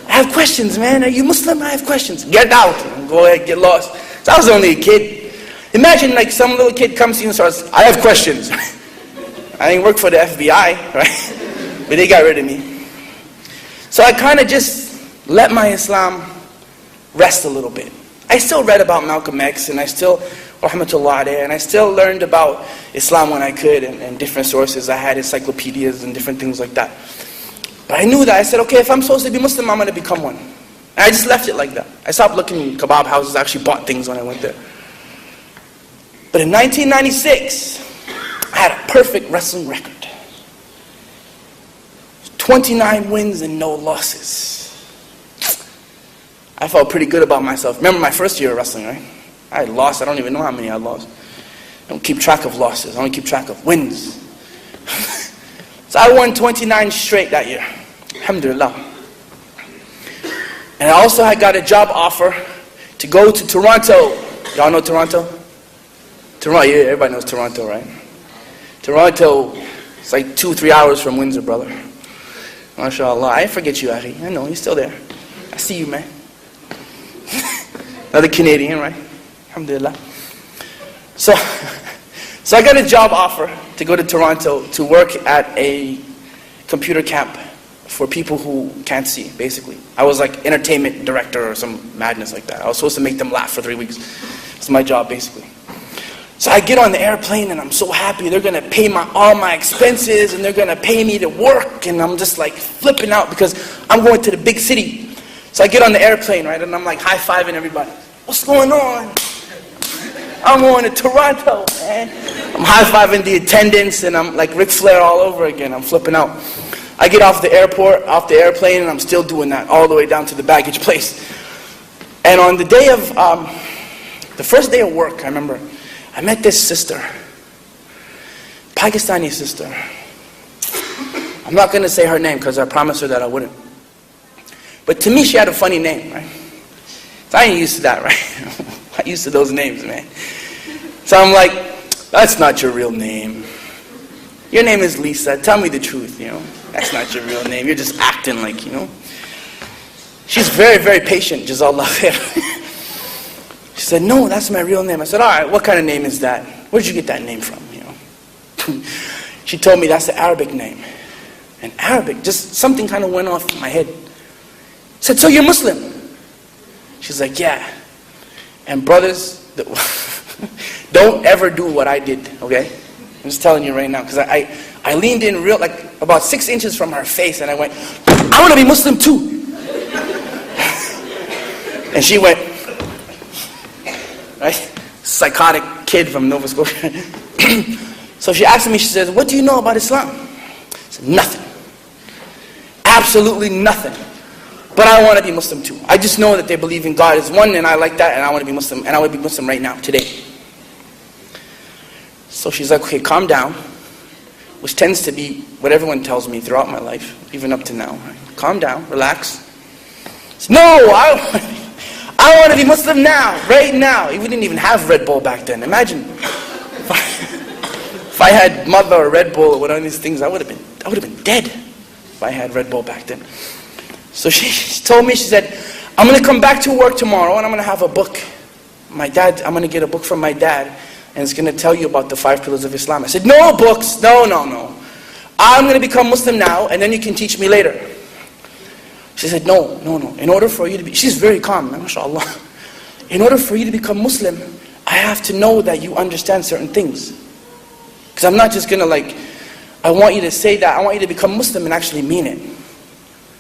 Speaker 1: have questions, man. Are you Muslim? I have questions. Get out. Go ahead, get lost. So I was only a kid. Imagine like some little kid comes to you and starts, I have questions. I didn't work for the FBI, right? But they got rid of me. So I kind of just let my Islam rest a little bit. I still read about Malcolm X, and I still, rahmatullah alayhi, and I still learned about Islam when I could, and different sources. I had encyclopedias and different things like that. But I knew that. I said, okay, if I'm supposed to be Muslim, I'm going to become one. And I just left it like that. I stopped looking in kebab houses. I actually bought things when I went there. But in 1996, I had a perfect wrestling record. 29 wins and no losses. I felt pretty good about myself. Remember my first year of wrestling, right? I had lost. I don't even know how many I lost. I don't keep track of losses. I only keep track of wins. So I won 29 straight that year. Alhamdulillah. And I also had got a job offer to go to Toronto. Y'all know Toronto? Toronto, yeah, everybody knows Toronto, right? Toronto, it's like 2-3 hours from Windsor, brother. MashaAllah. I forget you, Ari. I know, you're still there. I see you, man. Another Canadian, right? Alhamdulillah. So I got a job offer to go to Toronto to work at a computer camp for people who can't see, basically. I was like entertainment director or some madness like that. I was supposed to make them laugh for 3 weeks. It's my job, basically. So I get on the airplane and I'm so happy. They're going to pay all my expenses and they're going to pay me to work. And I'm just like flipping out because I'm going to the big city. So I get on the airplane, right, and I'm like high-fiving everybody. What's going on? I'm going to Toronto, man. I'm high-fiving the attendants and I'm like Ric Flair all over again. I'm flipping out. I get off the airplane, and I'm still doing that all the way down to the baggage place. And on the day of, the first day of work, I remember, I met this sister, Pakistani sister. I'm not going to say her name because I promised her that I wouldn't. But to me, she had a funny name, right? So I ain't used to that, right? I'm used to those names, man. So I'm like, that's not your real name. Your name is Lisa. Tell me the truth, you know. That's not your real name. You're just acting like, you know. She's very, very patient, Jazakallah khair. She said, no, that's my real name. I said, all right, what kind of name is that? Where did you get that name from, you know? She told me that's the Arabic name. And Arabic, just something kind of went off in my head. I said, so you're Muslim? She's like, yeah. And brothers, don't ever do what I did, okay? I'm just telling you right now, because I leaned in real, like about 6 inches from her face, and I went, I want to be Muslim too. And she went, right? Psychotic kid from Nova Scotia. So she asked me, she says, what do you know about Islam? I said, nothing. Absolutely nothing. But I want to be Muslim too. I just know that they believe in God as one, and I like that, and I want to be Muslim, and I want to be Muslim right now, today. So she's like, okay, calm down, which tends to be what everyone tells me throughout my life, even up to now. Right? Calm down, relax. Said, no, I want to be Muslim now, right now. We didn't even have Red Bull back then. Imagine if I had Mother or Red Bull or one of these things, I would have been dead if I had Red Bull back then. So she told me, she said, I'm going to come back to work tomorrow and I'm going to have a book. I'm going to get a book from my dad, and it's going to tell you about the 5 pillars of Islam. I said, no books, no. I'm going to become Muslim now, and then you can teach me later. She said, no. In order for you to be, she's very calm, mashallah. In order for you to become Muslim, I have to know that you understand certain things. Because I'm not just going to I want you to say that, I want you to become Muslim and actually mean it.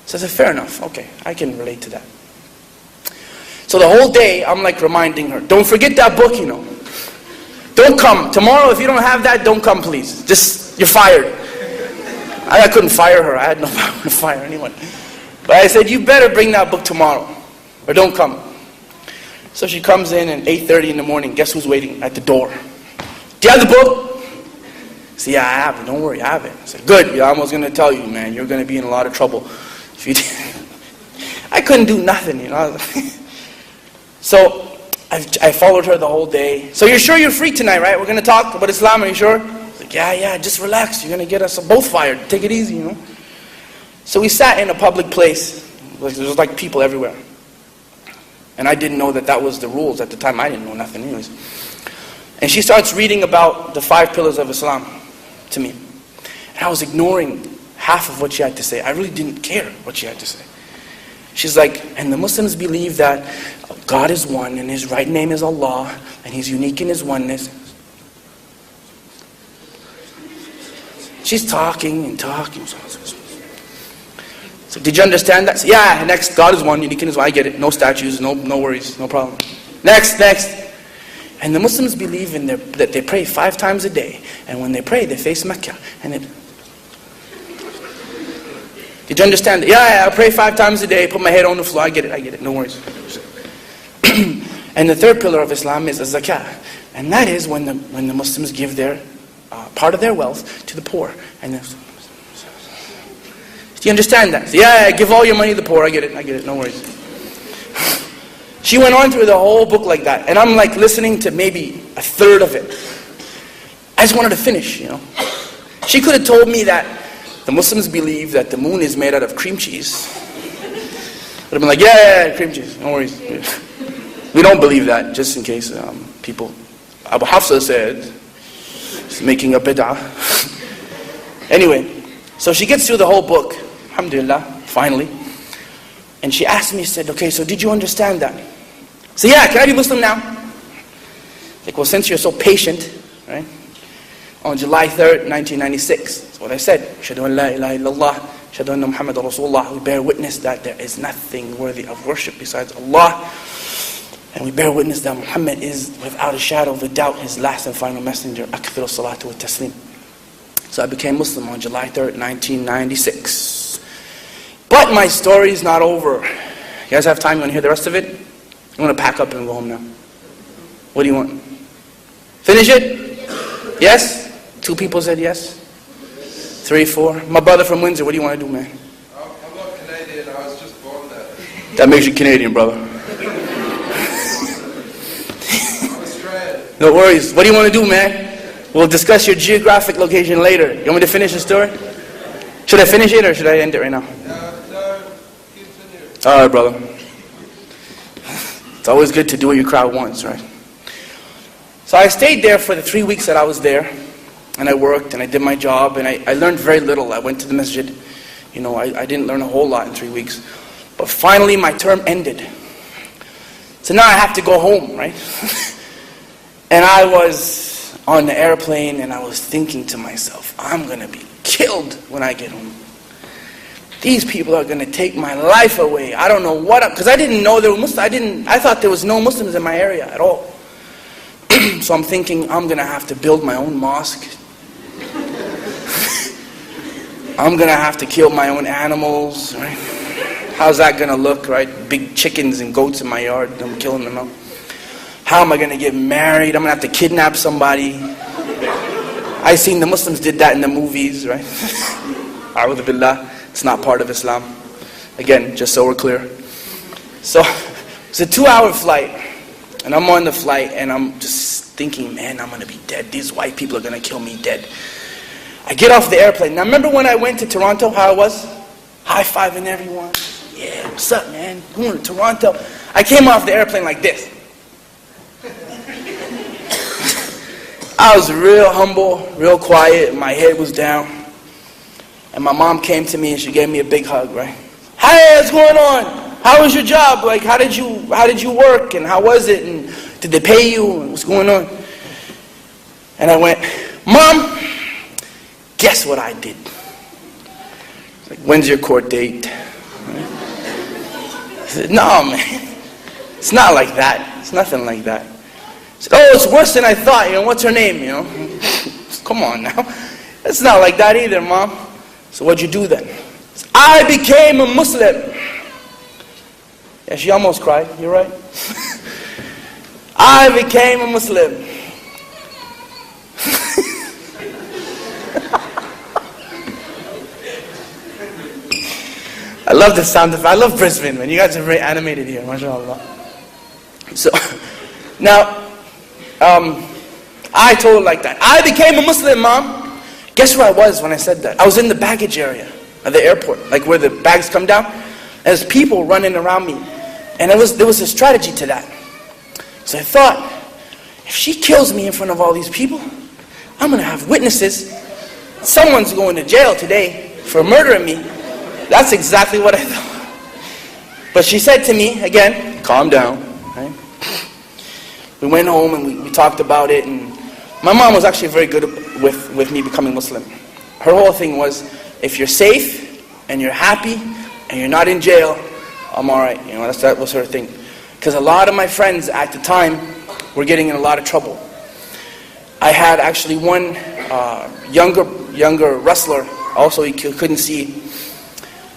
Speaker 1: So I said, fair enough, okay, I can relate to that. So the whole day, I'm reminding her, don't forget that book, you know. Don't come. Tomorrow, if you don't have that, don't come, please. You're fired. I couldn't fire her. I had no power to fire anyone. But I said, you better bring that book tomorrow, or don't come. So she comes in at 8:30 in the morning. Guess who's waiting at the door? Do you have the book? I said, yeah, I have it. Don't worry, I have it. I said, good. Yeah, I was going to tell you, man. You're going to be in a lot of trouble. If you I couldn't do nothing, you know. So I followed her the whole day. So you're sure you're free tonight, right? We're going to talk about Islam, are you sure? Like, yeah, just relax. You're going to get us both fired. Take it easy, So we sat in a public place. There was like people everywhere. And I didn't know that was the rules. At the time, I didn't know nothing anyways. And she starts reading about the 5 pillars of Islam to me. And I was ignoring half of what she had to say. I really didn't care what she had to say. She's like, and the Muslims believe that God is one and His right name is Allah and He's unique in His oneness. She's talking and talking. So did you understand that? So, yeah, next, God is one, unique in His one. I get it. No statues, no worries, no problem. Next. And the Muslims believe that they pray 5 times a day. And when they pray, they face Mecca. Did you understand that? Yeah, I pray 5 times a day, put my head on the floor. I get it, no worries. And the 3rd pillar of Islam is zakah. And that is when the Muslims give their part of their wealth to the poor. Do you understand that? So, yeah, give all your money to the poor. I get it, no worries. She went on through the whole book like that. And I'm like listening to maybe a third of it. I just wanted to finish, She could have told me that the Muslims believe that the moon is made out of cream cheese. I'd have been like, yeah, cream cheese, no worries. We don't believe that, just in case people. Abu Hafsa said, she's making a bid'ah. Anyway, so she gets through the whole book, alhamdulillah, finally. And she asked me, said, okay, so did you understand that? So yeah, can I be Muslim now? Like, well, since you're so patient, right? On July 3rd, 1996, that's what I said. Ashhadu an la ilaha illallah, ashhadu anna Muhammadan Rasulullah. We bear witness that there is nothing worthy of worship besides Allah. And we bear witness that Muhammad is, without a shadow of a doubt, His last and final messenger. Akthiru salatu wa taslim. So I became Muslim on July 3rd, 1996. But my story is not over. You guys have time? You want to hear the rest of it? You want to pack up and go home now? What do you want? Finish it? Yes? 2 people said yes? 3, 4. My brother from Windsor, what do you want to do, man?
Speaker 2: I'm not Canadian, I was just born there.
Speaker 1: That makes you Canadian, brother.
Speaker 2: I'm Australian.
Speaker 1: No worries. What do you want to do, man? We'll discuss your geographic location later. You want me to finish the story? Should I finish it or should I end it right now?
Speaker 2: No, continue.
Speaker 1: Alright, brother. It's always good to do what your crowd wants, right? So I stayed there for the 3 weeks that I was there. And I worked and I did my job and I learned very little. I went to the masjid. I didn't learn a whole lot in 3 weeks. But finally my term ended. So now I have to go home, right? And I was on the airplane and I was thinking to myself, I'm going to be killed when I get home. These people are going to take my life away. I don't know what, because I didn't know there were Muslims. I thought there was no Muslims in my area at all. So I'm thinking I'm going to have to build my own mosque. I'm going to have to kill my own animals, right? How's that going to look, right? Big chickens and goats in my yard, I'm killing them all. How am I going to get married? I'm going to have to kidnap somebody. I seen the Muslims did that in the movies, right? A'udhu billah. It's not part of Islam. Again, just so we're clear. So, it's a 2-hour flight. And I'm on the flight and I'm just thinking, man, I'm going to be dead. These white people are going to kill me dead. I get off the airplane. Now remember when I went to Toronto, how I was? High-fiving everyone. Yeah, what's up, man? Going to Toronto. I came off the airplane like this. I was real humble, real quiet. My head was down. And my mom came to me and she gave me a big hug, right? Hey, what's going on? How was your job? Like, how did you work? And how was it? And did they pay you? And what's going on? And I went, Mom, guess what I did? Like, when's your court date? I said, no, man. It's not like that. It's nothing like that. I said, oh, it's worse than I thought. What's her name? Come on now. It's not like that either, Mom. So what'd you do then? Said, I became a Muslim. Yeah, she almost cried. You're right. I became a Muslim. I love the sound effect. I love Brisbane, man. You guys are very animated here, mashallah. So, Now, I told her like that. I became a Muslim, Mom. Guess where I was when I said that? I was in the baggage area of the airport, like where the bags come down. There's people running around me. And there was a strategy to that. So I thought, if she kills me in front of all these people, I'm going to have witnesses. Someone's going to jail today for murdering me. That's exactly what I thought. But she said to me, again, calm down. Right? We went home and we talked about it. And my mom was actually very good with me becoming Muslim. Her whole thing was, if you're safe and you're happy and you're not in jail, I'm all right. That was her thing. Because a lot of my friends at the time were getting in a lot of trouble. I had actually one younger wrestler. Also, he couldn't see,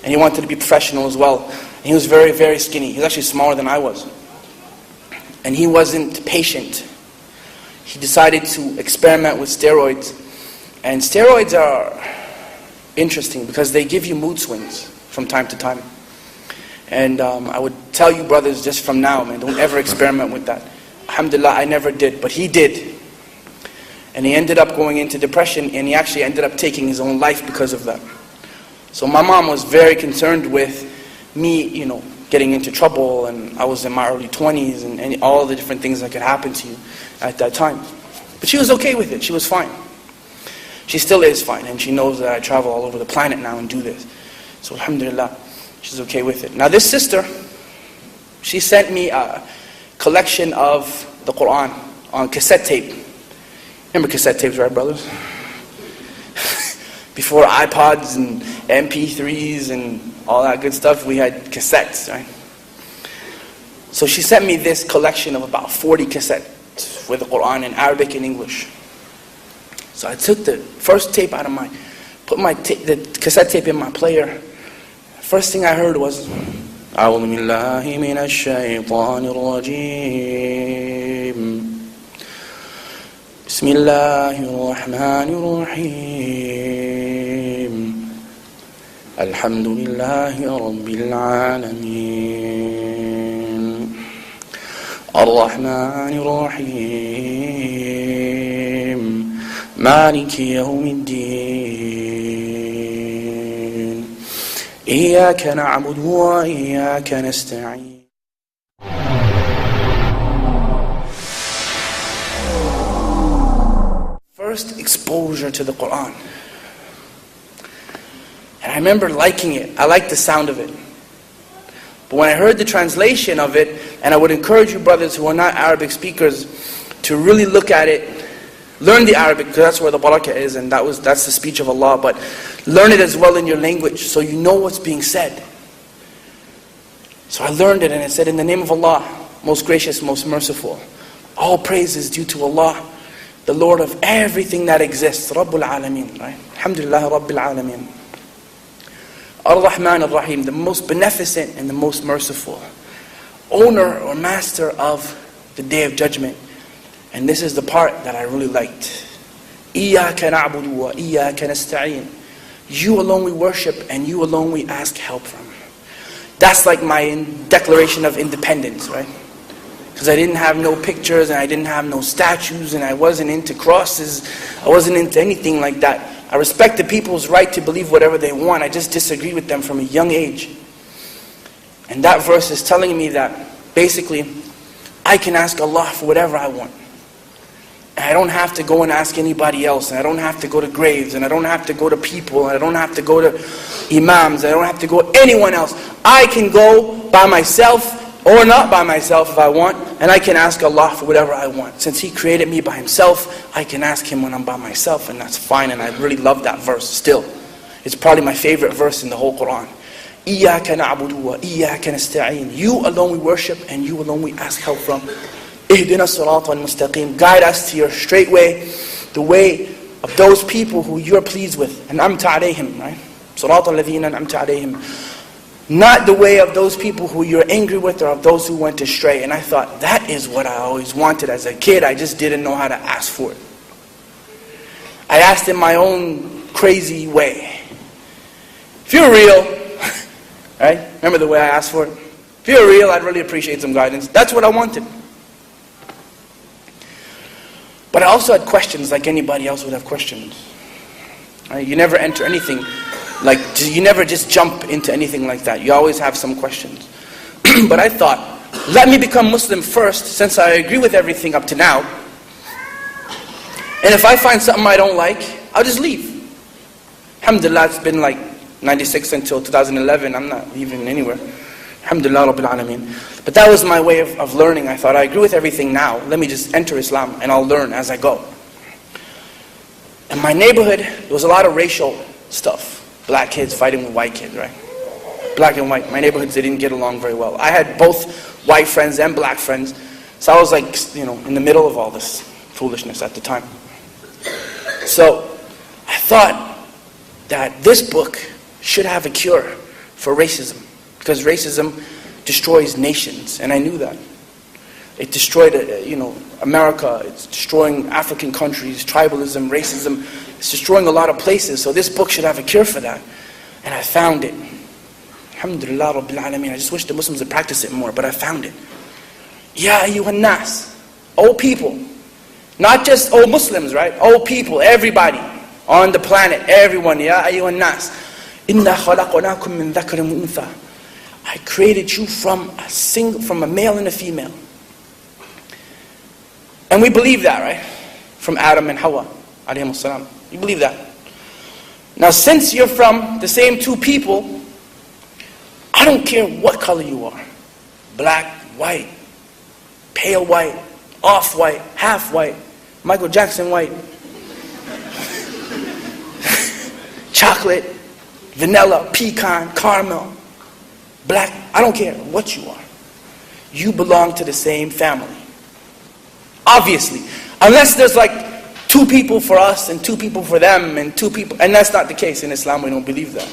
Speaker 1: and he wanted to be professional as well. And he was very, very skinny. He was actually smaller than I was. And he wasn't patient. He decided to experiment with steroids. And steroids are interesting because they give you mood swings from time to time. And I would tell you brothers just from now, man, don't ever experiment with that. Alhamdulillah, I never did, but he did. And he ended up going into depression, and he actually ended up taking his own life because of that. So my mom was very concerned with me, getting into trouble, and I was in my early 20s, and all the different things that could happen to you at that time. But she was okay with it. She was fine. She still is fine, and she knows that I travel all over the planet now and do this. So alhamdulillah, she's okay with it. Now this sister, she sent me a collection of the Quran on cassette tape. Remember cassette tapes, right, brothers? Before iPods and MP3s and all that good stuff, we had cassettes, right? So she sent me this collection of about 40 cassettes with the Quran in Arabic and English. So I took the first tape out of put the cassette tape in my player. First thing I heard was, أعوذ بالله من الشيطان الرجيم بسم الله الرحمن الرحيم الحمد لله رب العالمين الرحمن الرحيم مالك يوم الدين إياك نعبد وإياك نستعين. First exposure to the Quran. And I remember liking it. I liked the sound of it. But when I heard the translation of it, and I would encourage you brothers who are not Arabic speakers to really look at it, learn the Arabic, because that's where the barakah is, and that's the speech of Allah, but learn it as well in your language so you know what's being said. So I learned it, and it said, in the name of Allah, most gracious, most merciful, all praise is due to Allah, the Lord of everything that exists, Rabbul Alameen, right? Alhamdulillah Rabbil Alameen. Ar-Rahman Ar-Rahim, the most beneficent and the most merciful, owner or master of the Day of Judgment. And this is the part that I really liked. إِيَّاكَ نَعْبُدُ وَإِيَّاكَ نَسْتَعِينُ. You alone we worship and you alone we ask help from. That's like my declaration of independence, right? Because I didn't have no pictures and I didn't have no statues and I wasn't into crosses. I wasn't into anything like that. I respected people's right to believe whatever they want. I just disagreed with them from a young age. And that verse is telling me that basically I can ask Allah for whatever I want. And I don't have to go and ask anybody else. And I don't have to go to graves. And I don't have to go to people. And I don't have to go to imams. And I don't have to go anyone else. I can go by myself or not by myself if I want. And I can ask Allah for whatever I want. Since He created me by Himself, I can ask Him when I'm by myself. And that's fine. And I really love that verse still. It's probably my favorite verse in the whole Quran. إِيَّاكَ نَعْبُدُ وَإِيَّاكَ نَسْتَعِينُ. You alone we worship and you alone we ask help from. اهدنا الصراط المستقيم. Guide us to your straight way, the way of those people who you're pleased with. أنعمت عليهم, right? صراط الذين أنعمت عليهم. Not the way of those people who you're angry with or of those who went astray. And I thought, that is what I always wanted as a kid. I just didn't know how to ask for it. I asked in my own crazy way. If you're real, right? Remember the way I asked for it? If you're real, I'd really appreciate some guidance. That's what I wanted. But I also had questions like anybody else would have questions. Right? You never enter anything like, you never just jump into anything like that. You always have some questions. But I thought, let me become Muslim first, since I agree with everything up to now. And if I find something I don't like, I'll just leave. Alhamdulillah, it's been like 96 until 2011. I'm not leaving anywhere. Alhamdulillah Rabbil Alameen. But that was my way of learning. I thought, I agree with everything now. Let me just enter Islam and I'll learn as I go. In my neighborhood, there was a lot of racial stuff. Black kids fighting with white kids, right? Black and white. My neighborhoods, they didn't get along very well. I had both white friends and black friends. So I was like, in the middle of all this foolishness at the time. So I thought that this book should have a cure for racism. Because racism destroys nations, and I knew that. It destroyed, America. It's destroying African countries, tribalism, racism. It's destroying a lot of places. So this book should have a cure for that. And I found it. Alhamdulillah Rabbil Alameen. I just wish the Muslims would practice it more, but I found it. Ya ayyuhan nas. All people. Not just all Muslims, right? All people, everybody on the planet, everyone. Ya ayyuhan nas. Inna khalaqnakum min dhakarin wa untha. I created you from a male and a female. And we believe that, right? From Adam and Hawa, alayhimus salam. You believe that. Now, since you're from the same two people, I don't care what color you are. Black, white, pale white, off-white, half-white, Michael Jackson white, chocolate, vanilla, pecan, caramel, black. I don't care what you are. You belong to the same family. Obviously. Unless there's like two people for us and two people for them and two people. And that's not the case. In Islam, we don't believe that.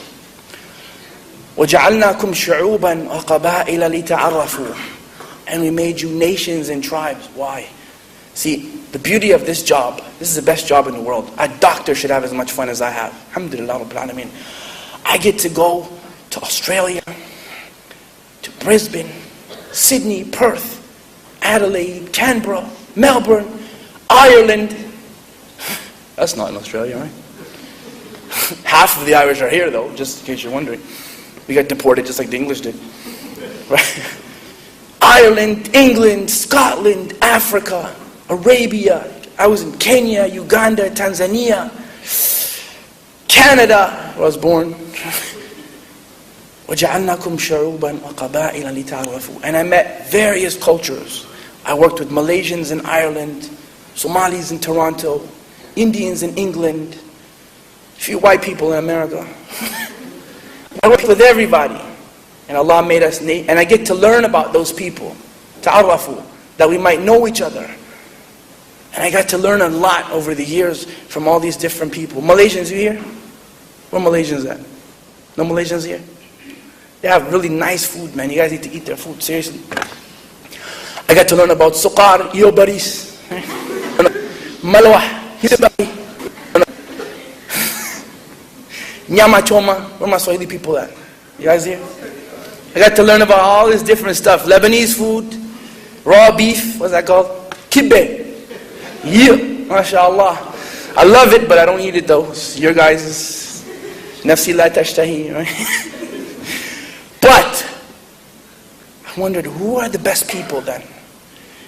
Speaker 1: وَجَعَلْنَاكُمْ شُعُوبًا وَقَبَائِلَ لِتَعَرَّفُوا. And we made you nations and tribes. Why? See, the beauty of this job, this is the best job in the world. A doctor should have as much fun as I have. Alhamdulillah Rabbil Alameen. I get to go to Australia, to Brisbane, Sydney, Perth, Adelaide, Canberra, Melbourne, Ireland. That's not in Australia, right? Half of the Irish are here though, just in case you're wondering. We got deported just like the English did. Right? Ireland, England, Scotland, Africa, Arabia. I was in Kenya, Uganda, Tanzania, Canada, where I was born. وَجَعَلْنَاكُمْ شَعُوبًا وَقَبَائِلَ لِتَعَرَّفُوا. And I met various cultures. I worked with Malaysians in Ireland, Somalis in Toronto, Indians in England, a few white people in America. I worked with everybody. And Allah made us, and I get to learn about those people, ta'arrafu, that we might know each other. And I got to learn a lot over the years from all these different people. Malaysians, you here? Where Malaysians at? No Malaysians here? They have really nice food, man. You guys need to eat their food, seriously. I got to learn about suqar, iyo baris, malwah, hisbari, nyama choma. Where my Swahili people at? You guys here? I got to learn about all this different stuff. Lebanese food, raw beef, what's that called? Kibbe. Yeah, mashallah. I love it, but I don't eat it though. It's your guys' nafsi la tashtahi, right? But I wondered, who are the best people then?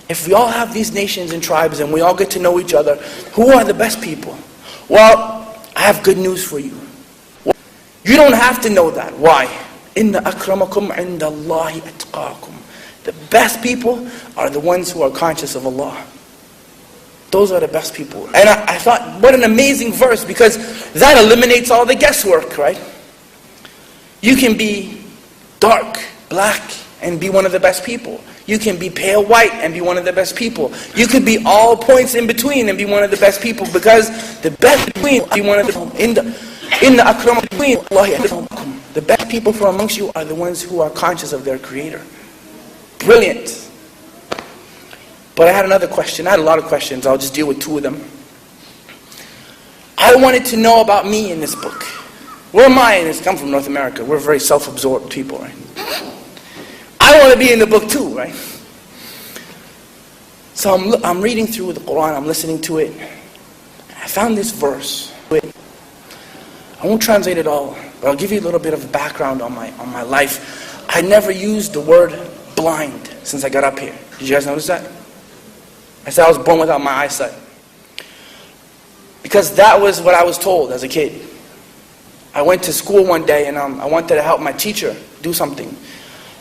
Speaker 1: If we all have these nations and tribes and we all get to know each other, who are the best people? Well, I have good news for you. You don't have to know that. Why? Inna akramakum indallahi atqakum. The best people are the ones who are conscious of Allah. Those are the best people. And I thought, what an amazing verse, because that eliminates all the guesswork, right? You can be dark, black, and be one of the best people. You can be pale white and be one of the best people. You could be all points in between and be one of the best people, because the best between be one of the best people from amongst you are the ones who are conscious of their Creator. Brilliant. But I had another question. I had a lot of questions. I'll just deal with two of them. I wanted to know about me in this book. Where am I in this? I'm from North America. We're very self-absorbed people, right? I want to be in the book too, right? So I'm reading through the Quran, I'm listening to it. I found this verse. I won't translate it all, but I'll give you a little bit of a background on my life. I never used the word blind since I got up here. Did you guys notice that? I said I was born without my eyesight. Because that was what I was told as a kid. I went to school one day and I wanted to help my teacher do something.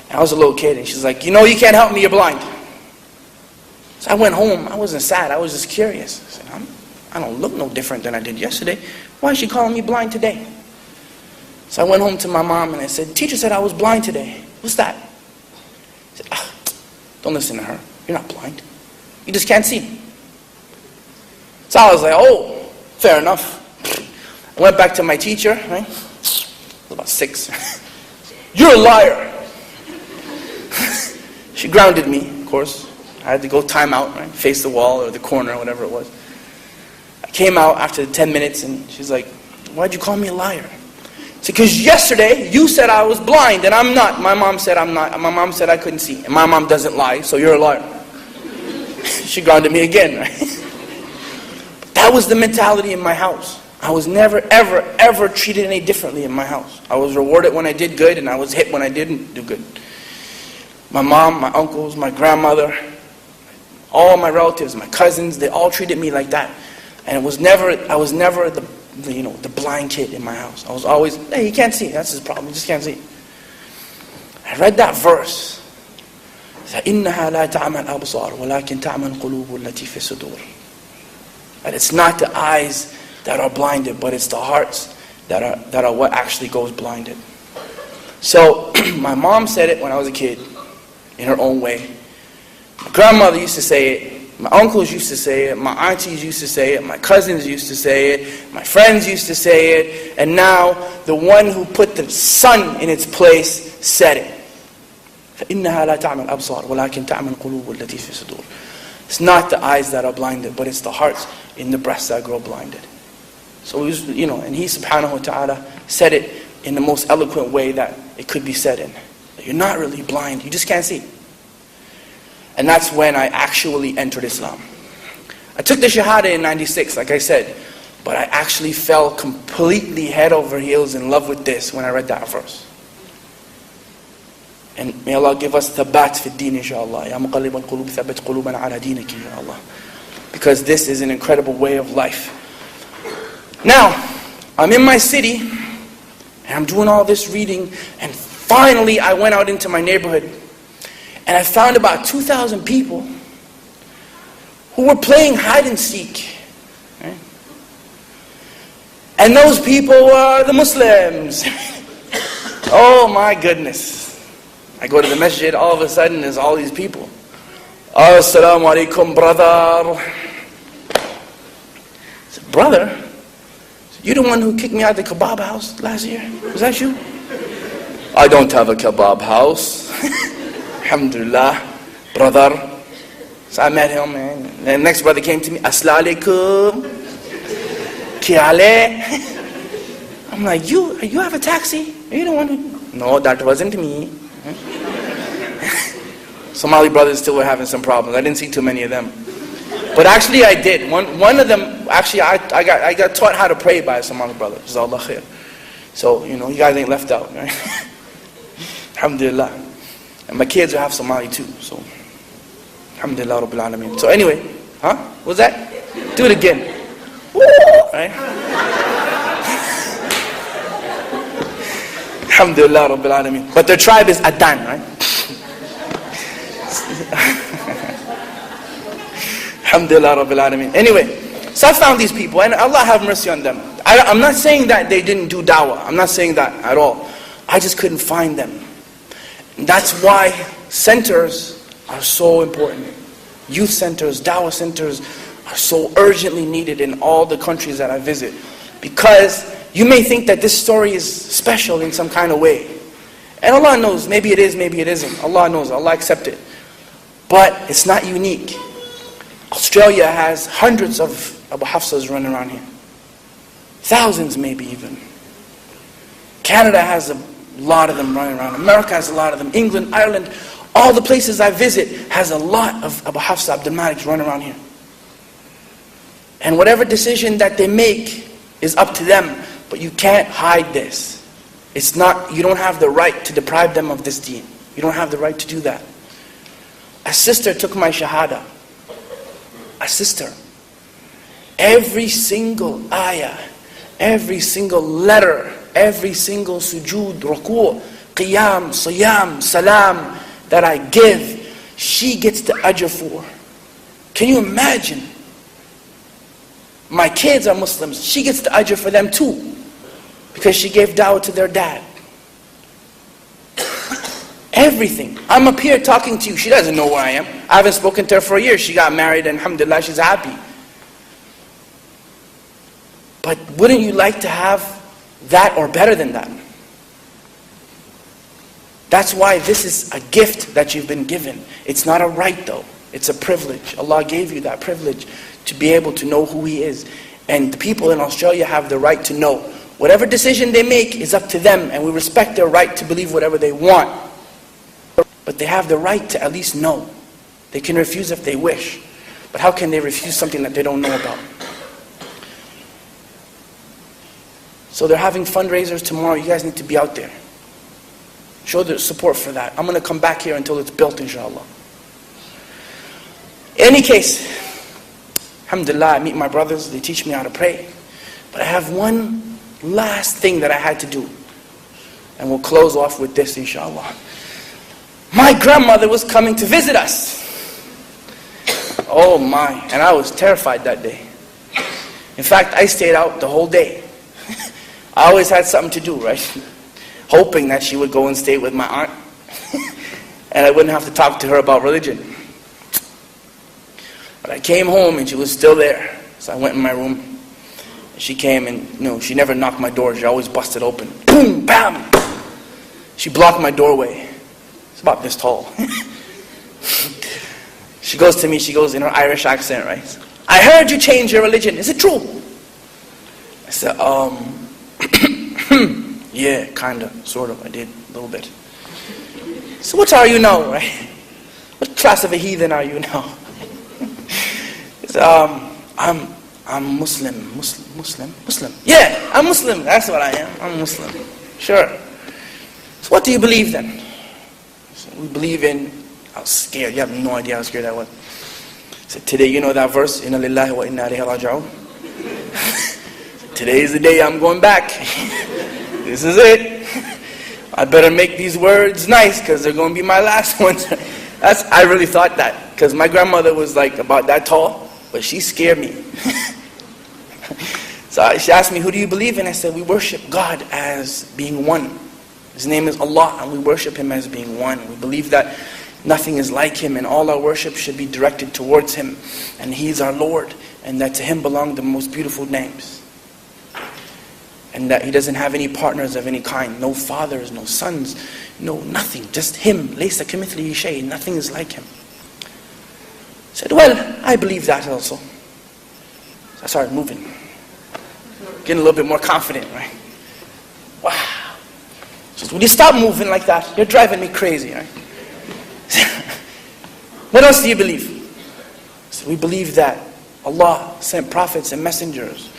Speaker 1: And I was a little kid and she's like, you know you can't help me, you're blind. So I went home, I wasn't sad, I was just curious. I said, I don't look no different than I did yesterday. Why is she calling me blind today? So I went home to my mom and I said, teacher said I was blind today. What's that? She said, don't listen to her. You're not blind. You just can't see. So I was like, oh, fair enough. I went back to my teacher, right? I was about 6. You're a liar. She grounded me, of course. I had to go time out, right? Face the wall or the corner or whatever it was. I came out after 10 minutes and she's like, why'd you call me a liar? I said, because yesterday you said I was blind and I'm not. My mom said I'm not. My mom said I couldn't see. And my mom doesn't lie, so you're a liar. She grounded me again, right? That was the mentality in my house. I was never, ever, ever treated any differently in my house. I was rewarded when I did good and I was hit when I didn't do good. My mom, my uncles, my grandmother, all my relatives, my cousins, they all treated me like that. And I was never the blind kid in my house. I was always, hey, he can't see. That's his problem. He just can't see. I read that verse. إِنَّهَا لَا تَعْمَى الْأَبْصَارُ وَلَكِنْ تَعْمَى الْقُلُوبُ الَّتِي فِي الصُّدُورِ. That it's not the eyes that are blinded, but it's the hearts that are what actually goes blinded. So my mom said it when I was a kid, in her own way. My grandmother used to say it. My uncles used to say it. My aunties used to say it. My cousins used to say it. My friends used to say it. And now the one who put the sun in its place said it. فَإِنَّهَا لَا تَعْمَى الْأَبْصَارُ وَلَكِنْ تَعْمَى الْقُلُوبُ الَّتِي فِي الصُّدُورِ. It's not the eyes that are blinded, but it's the hearts in the breasts that grow blinded. So it was, and He subhanahu wa ta'ala said it in the most eloquent way that it could be said in. You're not really blind, you just can't see. And that's when I actually entered Islam. I took the Shahada in 96, like I said, but I actually fell completely head over heels in love with this when I read that verse. And may Allah give us thabat fi deen, inshaAllah. Ya muqallib al-qulub, thabat qulubana ala deenik, inshaAllah. Because this is an incredible way of life. Now, I'm in my city, and I'm doing all this reading, and finally I went out into my neighborhood, and I found about 2,000 people who were playing hide and seek. Right? And those people were the Muslims. Oh my goodness. I go to the masjid, all of a sudden there's all these people. Assalamu alaikum, brother. I said, brother? You the one who kicked me out of the kebab house last year? Was that you? I don't have a kebab house. Alhamdulillah, brother. So I met him, and the next brother came to me. Assalamu alaikum. Kiale. I'm like, you have a taxi? Are you the one who? No, that wasn't me. Somali brothers still were having some problems. I didn't see too many of them. But actually I did. One of them, actually I got taught how to pray by a Somali brother. Jazakallah khair. So, you guys ain't left out, right? Alhamdulillah. And my kids are half Somali too, so Alhamdulillah Rabbil Alameen. So anyway, what was that? Do it again. Woo! Right? Alhamdulillah Rabbil Alameen. But their tribe is Adan, right? Alhamdulillah Rabbil Alameen. Anyway, so I found these people, and Allah have mercy on them. I'm not saying that they didn't do dawah. I'm not saying that at all. I just couldn't find them. And that's why centers are so important. Youth centers, dawah centers are so urgently needed in all the countries that I visit. Because you may think that this story is special in some kind of way. And Allah knows, maybe it is, maybe it isn't. Allah knows, Allah accept it. But it's not unique. Australia has hundreds of Abu Hafsas running around here. Thousands maybe even. Canada has a lot of them running around. America has a lot of them. England, Ireland, All the places I visit has a lot of Abu Hafsa, Abdul Malik running around here. And whatever decision that they make is up to them. But you can't hide this. It's not, you don't have the right to deprive them of this deen. You don't have the right to do that. A sister took my shahada. A sister. Every single ayah, every single letter, every single sujood, ruku', qiyam, siyam, salam that I give, she gets the ajr for. Can you imagine? My kids are Muslims. She gets the ajr for them too, because she gave dawah to their dad. Everything. I'm up here talking to you. She doesn't know where I am. I haven't spoken to her for a year. She got married and alhamdulillah, she's happy. But wouldn't you like to have that or better than that? That's why this is a gift that you've been given. It's not a right though. It's a privilege. Allah gave you that privilege to be able to know who He is. And the people in Australia have the right to know. Whatever decision they make is up to them, and we respect their right to believe whatever they want. But they have the right to at least know. They can refuse if they wish. But how can they refuse something that they don't know about? So they're having fundraisers tomorrow. You guys need to be out there. Show the support for that. I'm going to come back here until it's built, inshallah. In any case, alhamdulillah, I meet my brothers. They teach me how to pray. But I have one last thing that I had to do. And we'll close off with this, inshallah. My grandmother was coming to visit us. Oh my. And I was terrified that day. In fact, I stayed out the whole day. I always had something to do, right? Hoping that she would go and stay with my aunt. And I wouldn't have to talk to her about religion. But I came home and she was still there. So I went in my room. And she came and, she never knocked my door. She always busted open. Boom, bam! She blocked my doorway. It's about this tall. She goes to me, she goes in her Irish accent, right? I heard you changed your religion. Is it true? I said, yeah, kinda, sort of, I did, a little bit. So what are you now, right? What class of a heathen are you now? I'm Muslim. Yeah, I'm Muslim, that's what I am, I'm Muslim. Sure. So what do you believe then? So we believe in, I was scared, you have no idea how scared I was. I said, today you know that verse, Inna lillahi wa inna ilayhi raji'un? Today is the day I'm going back. This is it. I better make these words nice because they're going to be my last ones. I really thought that because my grandmother was like about that tall, but she scared me. So she asked me, who do you believe in? I said, we worship God as being one. His name is Allah and we worship Him as being one. We believe that nothing is like Him and all our worship should be directed towards Him. And He's our Lord and that to Him belong the most beautiful names. And that He doesn't have any partners of any kind. No fathers, no sons, no nothing. Just Him. لَيْسَ كَمِثْلِهِ شَيْءٍ. Nothing is like Him. I said, well, I believe that also. So I started moving. Getting a little bit more confident, right? Wow. She said, will you stop moving like that? You're driving me crazy, right? What else do you believe? I said, we believe that Allah sent prophets and messengers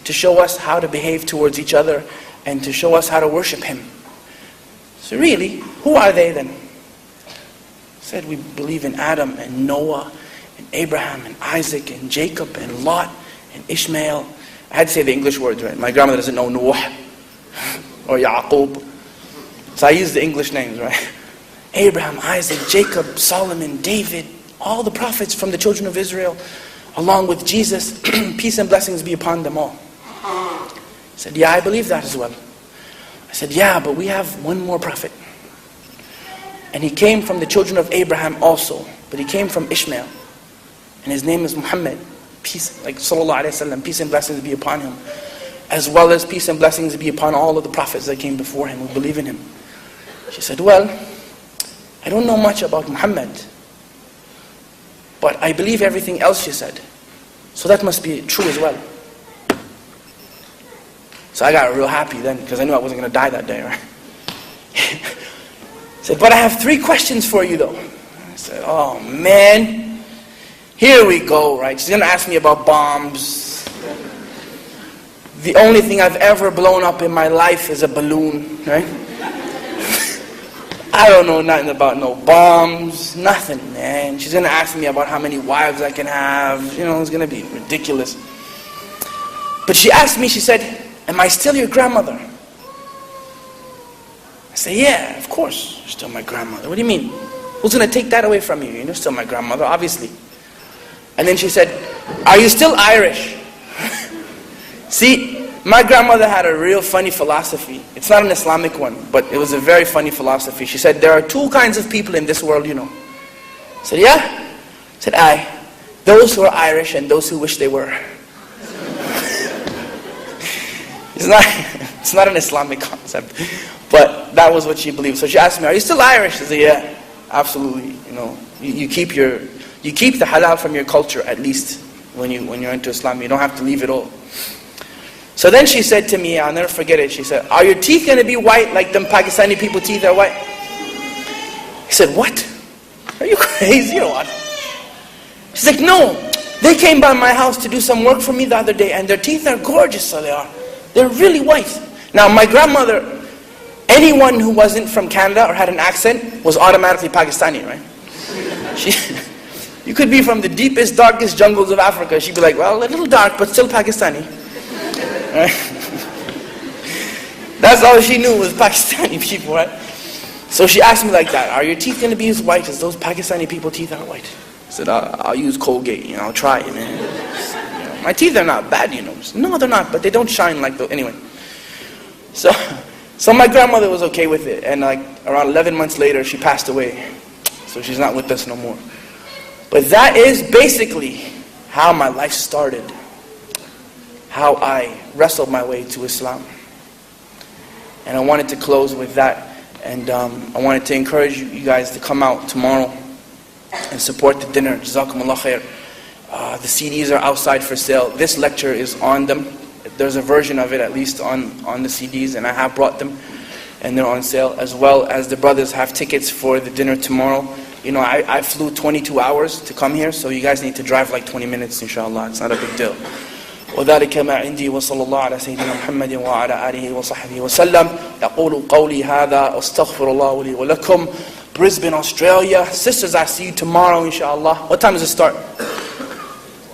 Speaker 1: to show us how to behave towards each other and to show us how to worship Him. So really, who are they then? I said we believe in Adam and Noah and Abraham and Isaac and Jacob and Lot and Ishmael. I had to say the English words, right? My grandmother doesn't know Nuh or Yaqub. So I use the English names, right? Abraham, Isaac, Jacob, Solomon, David, all the prophets from the children of Israel, along with Jesus, peace and blessings be upon them all. I said, yeah, I believe that as well. I said, yeah, but we have one more prophet. And he came from the children of Abraham also, but he came from Ishmael. And his name is Muhammad. Peace, like sallallahu alayhi wa sallam, peace and blessings be upon him. As well as peace and blessings be upon all of the prophets that came before him. We believe in him. She said, well, I don't know much about Muhammad, but I believe everything else she said. So that must be true as well. So I got real happy then, because I knew I wasn't going to die that day, right? said, but I have 3 questions for you though. I said, oh man, here we go, right? She's going to ask me about bombs. The only thing I've ever blown up in my life is a balloon, right? I don't know nothing about no bombs, nothing, man. She's going to ask me about how many wives I can have. You know, it's going to be ridiculous. But she asked me, she said, am I still your grandmother? I said, yeah, of course, you're still my grandmother. What do you mean? Who's going to take that away from you? You're still my grandmother, obviously. And then she said, are you still Irish? See, my grandmother had a real funny philosophy. It's not an Islamic one, but it was a very funny philosophy. She said, there are 2 kinds of people in this world, you know. I said, yeah? I said, aye. Those who are Irish and those who wish they were. It's not an Islamic concept, but that was what she believed. So she asked me, are you still Irish? I said, yeah, absolutely. You know, you keep the halal from your culture, at least when you're into Islam. You don't have to leave it all. So then she said to me, I'll never forget it, she said, are your teeth going to be white like them Pakistani people teeth are white? I said, what? Are you crazy or what? She's like, no, they came by my house to do some work for me the other day and their teeth are gorgeous, so they are. They're really white. Now my grandmother, anyone who wasn't from Canada or had an accent was automatically Pakistani, right? You could be from the deepest, darkest jungles of Africa. She'd be like, well, a little dark, but still Pakistani. Right? That's all she knew was Pakistani people, right? So she asked me like that, are your teeth going to be as white as those Pakistani people teeth are white? I said, I'll use Colgate, you know, I'll try it, man. You know, my teeth are not bad, you know. No, they're not, but they don't shine like those. Anyway. So my grandmother was okay with it, and like around 11 months later, she passed away. So she's not with us no more. But that is basically how my life started. How I wrestled my way to Islam. And I wanted to close with that. And I wanted to encourage you guys to come out tomorrow and support the dinner. Jazakumullah khair. The CDs are outside for sale. This lecture is on them. There's a version of it at least on the CDs, and I have brought them. And they're on sale, as well as the brothers have tickets for the dinner tomorrow. You know, I flew 22 hours to come here, so you guys need to drive like 20 minutes, inshallah. It's not a big deal. وذلك ما عندي وصلى الله على سيدنا محمد وعلى آله وصحبه وسلم يقول قولي هذا أستغفر الله لي ولكم. Brisbane, Australia. Sisters, I see you tomorrow, inshallah. What time does it start?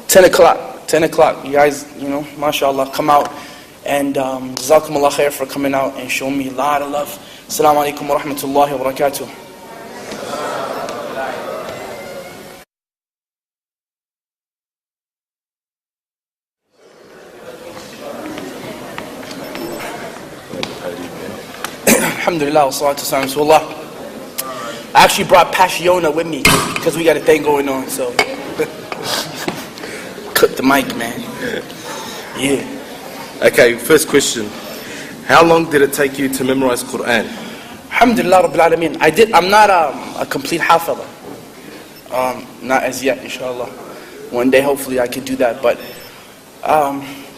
Speaker 1: 10 o'clock. 10 o'clock. You guys, you know, mashallah, come out. And jazakumullah khair for coming out and showing me a lot of love. Assalamu alaikum wa rahmatullahi wa barakatuh. Alhamdulillah, wa salatu salam rasulullah. I actually brought Passiona with me because we got a thing going on, so cook the mic, man. Yeah.
Speaker 3: Okay, first question. How long did it take you to memorize Quran?
Speaker 1: Alhamdulillah Rabbil Alameen. I'm not a complete hafidah. Not as yet, inshallah. One day, hopefully, I could do that. But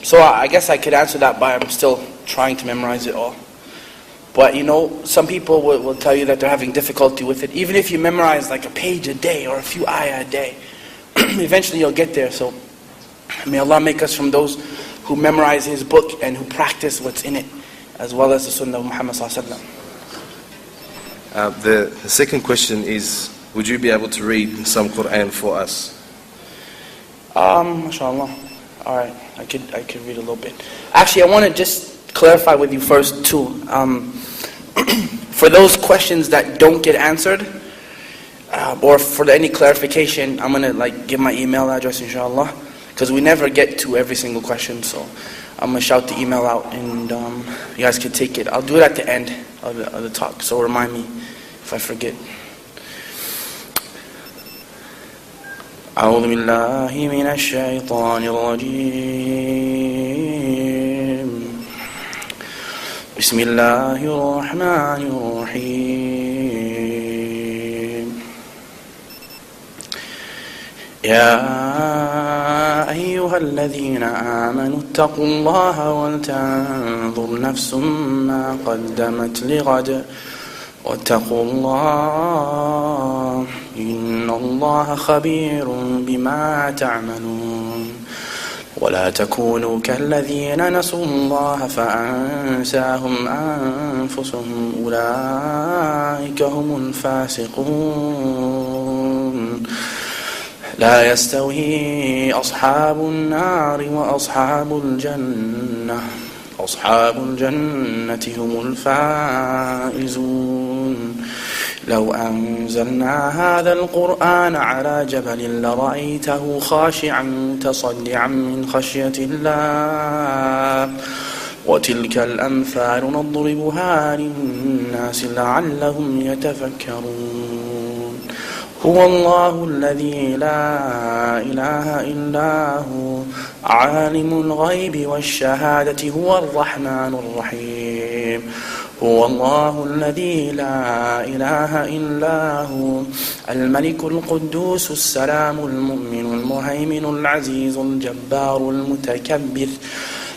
Speaker 1: so I guess I could answer that by I'm still trying to memorize it all. But you know, some people will tell you that they're having difficulty with it. Even if you memorize like a page a day or a few ayah a day, eventually you'll get there. So may Allah make us from those who memorize His book and who practice what's in it, as well as the Sunnah of Muhammad sallallahu alaihi wasallam.
Speaker 3: The second question is, would you be able to read some Quran for us?
Speaker 1: MashaAllah. Alright, I could read a little bit. Actually, I want to just clarify with you first too. For those questions that don't get answered, or for any clarification, I'm going to give my email address, inshallah, because we never get to every single question. So I'm going to shout the email out, and you guys can take it. I'll do it at the end of the talk, so remind me if I forget. أعوذ بالله من الشيطان الرجيم بسم الله الرحمن الرحيم يا أيها الذين آمنوا اتقوا الله ولتنظر نفس ما قدمت لغد واتقوا الله إن الله خبير بما تعملون ولا تكونوا كالذين نسوا الله فأنساهم أنفسهم أولئك هم الفاسقون لا يستوي أصحاب النار وأصحاب الجنة أصحاب الجنة هم الفائزون لو أنزلنا هذا القرآن على جبل لرأيته خاشعا متصدعا من خشية الله وتلك الأمثال نضربها للناس لعلهم يتفكرون هو الله الذي لا إله إلا هو عالم الغيب والشهادة هو الرحمن الرحيم هو الله الذي لا إله إلا هو الملك القدوس السلام المؤمن المهيمن العزيز الجبار المتكبر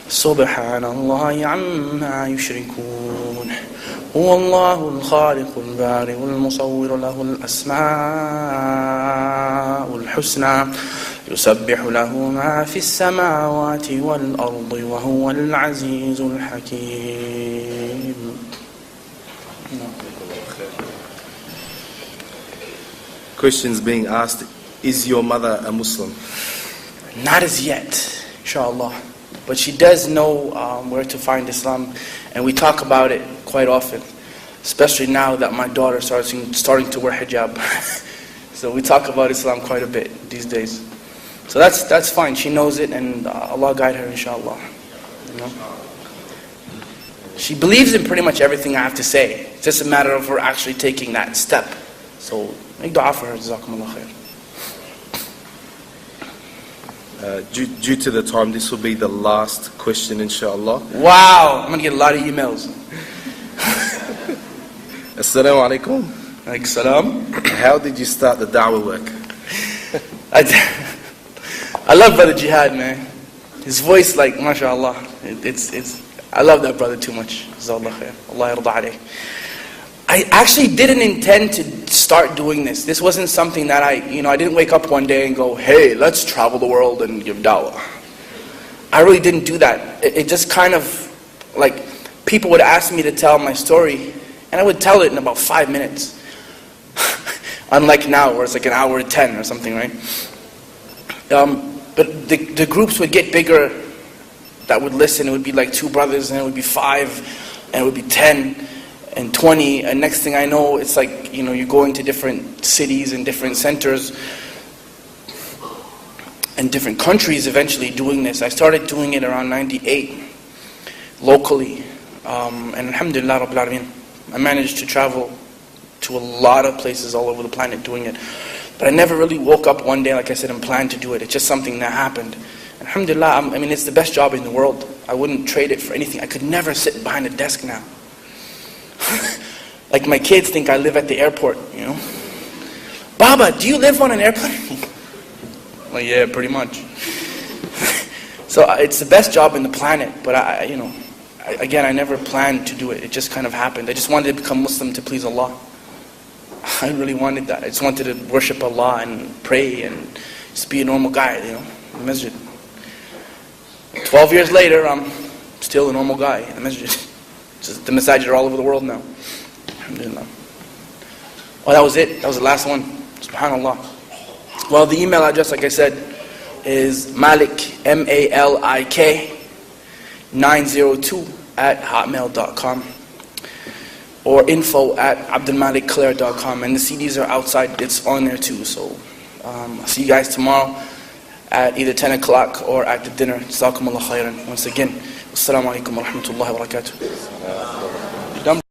Speaker 1: سبحان الله عما يشركون هو الله الخالق البارئ المصور له الأسماء الحسنى يسبح له ما في السماوات والأرض وهو العزيز الحكيم.
Speaker 3: Questions being asked, is your mother a Muslim?
Speaker 1: Not as yet, inshallah. But she does know where to find Islam, and we talk about it quite often, especially now that my daughter is starting to wear hijab. So we talk about Islam quite a bit these days. So that's fine. She knows it, and Allah guide her, inshallah. You know? She believes in pretty much everything I have to say. It's just a matter of her actually taking that step. So make dua for her. Jazakumullah khair.
Speaker 3: Due to the time, this will be the last question, inshallah.
Speaker 1: Wow, I'm going to get a lot of emails.
Speaker 3: Assalamu alaikum.
Speaker 1: Alaikum salam.
Speaker 3: How did you start the da'wah work?
Speaker 1: I love Brother Jihad, man. His voice, like, mashallah, I love that brother too much. Jazakallah khair. Allah yarda alayh. I actually didn't intend to start doing this. This wasn't something that I didn't wake up one day and go, hey, let's travel the world and give da'wah. I really didn't do that. It just kind of, like, people would ask me to tell my story, and I would tell it in about 5 minutes. Unlike now, where it's like an hour 10 or something, right? But the groups would get bigger that would listen. It would be like 2 brothers, and it would be 5, and it would be 10. And 20, and next thing I know, it's like, you're going to different cities and different centers and different countries eventually doing this. I started doing it around 98, locally. And alhamdulillah rabbil alameen, I managed to travel to a lot of places all over the planet doing it. But I never really woke up one day, like I said, and planned to do it. It's just something that happened. Alhamdulillah, it's the best job in the world. I wouldn't trade it for anything. I could never sit behind a desk now. Like my kids think I live at the airport, Baba, do you live on an airplane? Like, yeah, pretty much. So it's the best job in the planet, but I never planned to do it. It just kind of happened. I just wanted to become Muslim to please Allah. I really wanted that. I just wanted to worship Allah and pray and just be a normal guy, in the masjid. 12 years later, I'm still a normal guy in the masjid. The masajid are all over the world now. Alhamdulillah. Oh, that was it. That was the last one. Subhanallah. Well, the email address, like I said, is Malik, MALIK, 902 @hotmail.com. Or info@abdulmalikkclair.com. And the CDs are outside. It's on there too. So I'll see you guys tomorrow at either 10 o'clock or at the dinner. Jazakumullah khairan. Once again, assalamu alaikum wa rahmatullahi wa barakatuh.